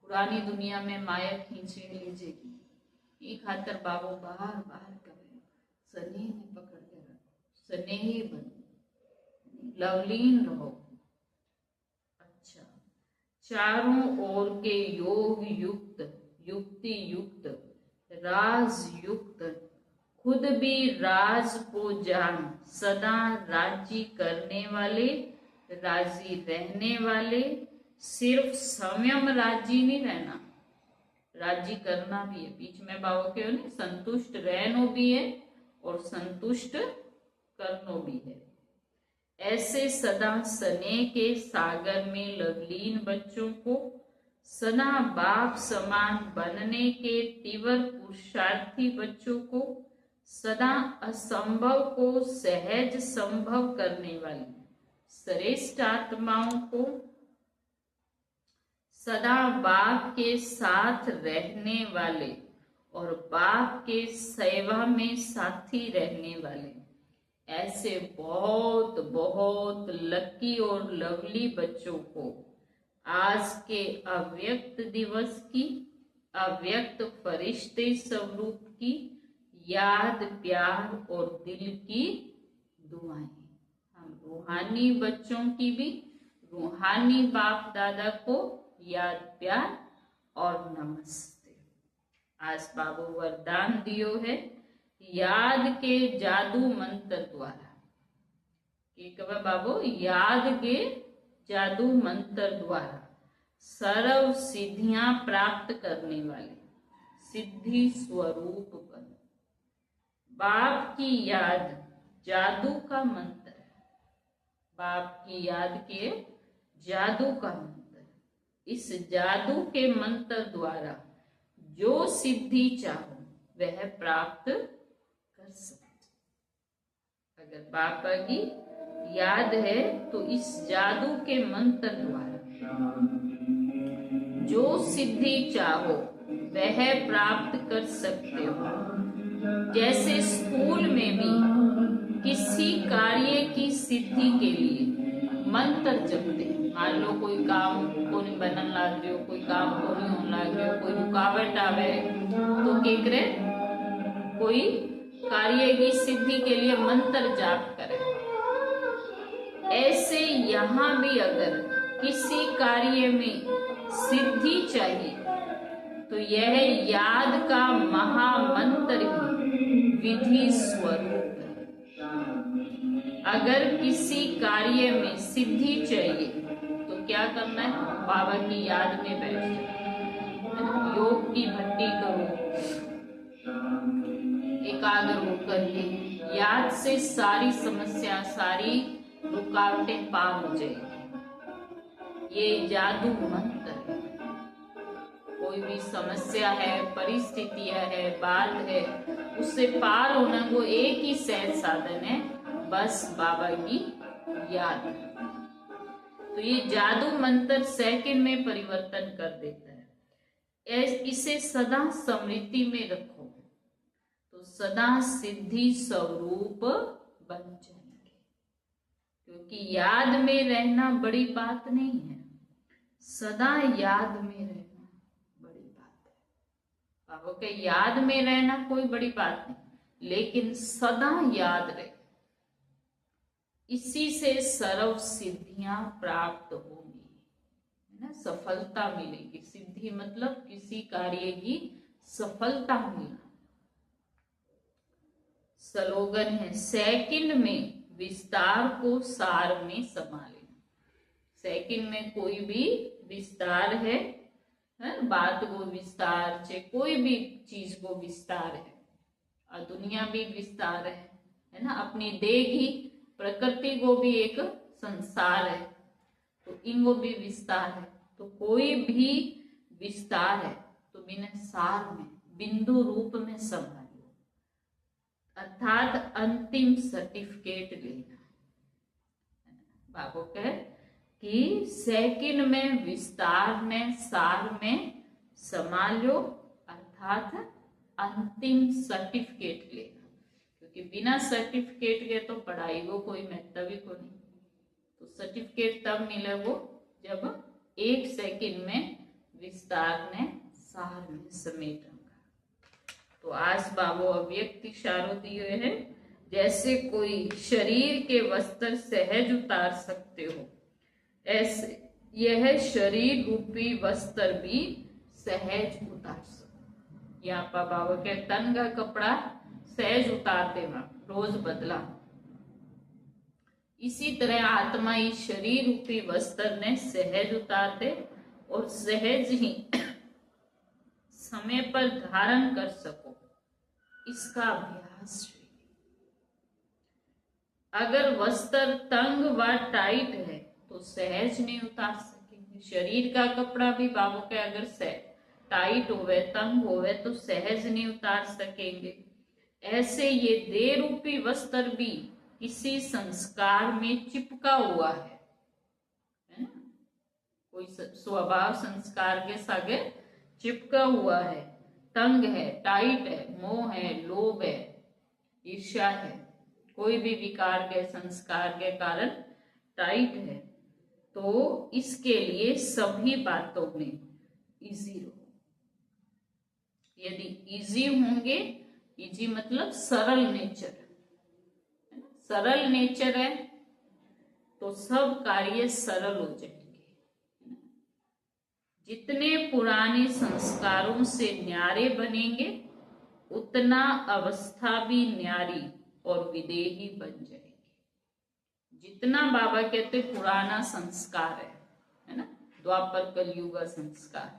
पुरानी दुनिया में माया खींच लीजिएगी। ये खातर बाबू बार बार करे, सने ने पकड़ के रखो, सने ही बनो, लवलीन रहो। अच्छा, चारों ओर के योग युक्त, युक्ति युक्त, राज युक्त, खुद भी राज को जान, सदा राजी करने वाले, राजी रहने वाले, सिर्फ संयम राजी नहीं रहना, राजी करना भी है। बीच में बाबू के नहीं, संतुष्ट रहनो भी है और संतुष्ट करनो भी है। ऐसे सदा सने के सागर में लवलीन बच्चों को सदा बाप समान बनने के तीव्र पुरुषार्थी बच्चों को, सदा असंभव को सहज संभव करने वाली श्रेष्ठ आत्माओं को, सदा बाप के साथ रहने वाले और बाप के सेवा में साथी रहने वाले, ऐसे बहुत बहुत लकी और लवली बच्चों को आज के अव्यक्त दिवस की अव्यक्त फरिश्ते स्वरूप की याद, प्यार और दिल की दुआएं। हम रूहानी बच्चों की भी रूहानी बाप दादा को याद, प्यार और नमस्ते। आज बाबू वरदान दियो है याद के जादू मंत्र द्वारा। कब बाबू याद के जादू मंत्र द्वारा सर्व सिद्धियां प्राप्त करने वाले सिद्धि स्वरूप बन। बाप की याद जादू का मंत्र है। बाप की याद के जादू का मंत्र। इस जादू के मंत्र द्वारा जो सिद्धि चाहो वह प्राप्त कर सकते। अगर बापा की याद है तो इस जादू के मंत्र द्वारा जो सिद्धि चाहो वह प्राप्त कर सकते हो। जैसे स्कूल में भी किसी कार्य की सिद्धि के लिए मंत्र जपते। मान लो कोई काम को नहीं बनन लग रही हो, कोई काम को नहीं होने लग रही हो, कोई रुकावट आवे तो क्या करे, कोई कार्य की सिद्धि के लिए मंत्र जाप करे। ऐसे यहाँ भी अगर किसी कार्य में सिद्धि चाहिए तो यह याद का महामंत्र ही विधि स्वरूप है। अगर किसी कार्य में सिद्धि चाहिए तो क्या करना है, बाबा की याद में बैठो, योग की भट्टी करो, एकाग्र होकर के याद से सारी समस्या, सारी रुकावटें पार हो जाएगी। ये जादू मंत्र है। कोई भी समस्या है, परिस्थितियां है, बात है, उससे पार होने को एक ही सहज साधन है, बस बाबा की याद। तो ये जादू मंत्र सेकंड में परिवर्तन कर देता है। इसे सदा स्मृति में रखो तो सदा सिद्धि स्वरूप बन जाएंगे। क्योंकि याद में रहना बड़ी बात नहीं है, सदा याद में रहना बड़ी बात है। बाबा के याद में रहना कोई बड़ी बात नहीं, लेकिन सदा याद रहे, इसी से सर्व सिद्धियां प्राप्त होंगी, है ना, सफलता मिलेगी। सिद्धि मतलब किसी कार्य की सफलता मिलना। स्लोगन है सेकंड में विस्तार को सार में समा लेना। सेकंड में कोई भी विस्तार है, बात को विस्तार से, कोई भी चीज को विस्तार है, और दुनिया भी विस्तार है ना, अपनी देह की प्रकृति को भी एक संसार है, तो इनको भी विस्तार है। तो कोई भी विस्तार है तो बिना सार में बिंदु रूप में संभालो, अर्थात अंतिम सर्टिफिकेट लेना। बाबू कहे कि सेकंड में विस्तार में सार में संभालो, अर्थात अंतिम सर्टिफिकेट लेना। क्योंकि बिना सर्टिफिकेट के तो पढ़ाई को कोई महत्व ही को नहीं। तो सर्टिफिकेट तब मिले वो जब एक सेकंड में विस्तार ने सार में समेटा। तो आज बाबू अव्यक्त इशारो दिए हैं, जैसे कोई शरीर के वस्त्र सहज उतार सकते हो, ऐसे यह शरीर रूपी वस्त्र भी सहज उतार सकते। यहाँ पर बाबा के तन का कपड़ा सहज उतारते वक्त रोज बदला, इसी तरह आत्मा इस शरीर रूपी वस्त्र ने सहज उतारते और सहज ही समय पर धारण कर सको, इसका अभ्यास चाहिए। अगर वस्त्र तंग व टाइट है तो सहज नहीं उतार सकेंगे। शरीर का कपड़ा भी बाबू के अगर टाइट होवे, तंग होवे तो सहज नहीं उतार सकेंगे। ऐसे ये देह रूपी वस्त्र भी किसी संस्कार में चिपका हुआ है ना, कोई स्वभाव संस्कार के सागे चिपका हुआ है, तंग है, टाइट है, मोह है, लोभ है, ईर्ष्या है, कोई भी विकार के संस्कार के कारण टाइट है। तो इसके लिए सभी बातों में इजी रहो, यदि इजी होंगे, इजी मतलब सरल नेचर, है ना, सरल नेचर है तो सब कार्य सरल हो जाएंगे। जितने पुराने संस्कारों से न्यारे बनेंगे उतना अवस्था भी न्यारी और विदेही बन जाएगी। जितना बाबा कहते पुराना संस्कार है ना, द्वापर कलयुग का संस्कार,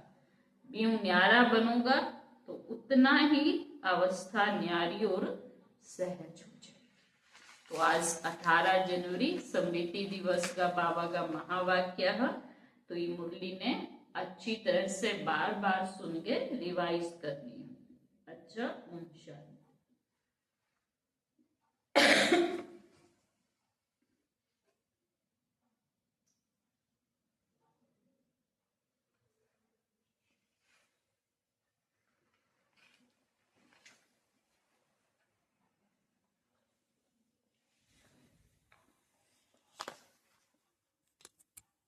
यूं न्यारा बनूंगा तो उतना ही अवस्था न्यारी और सहज हो जाए। तो आज 18 जनवरी स्मृति दिवस का बाबा का महावाक्य है, तो ये मुरली ने अच्छी तरह से बार बार सुन के रिवाइज करनी है। अच्छा, ओम शांति।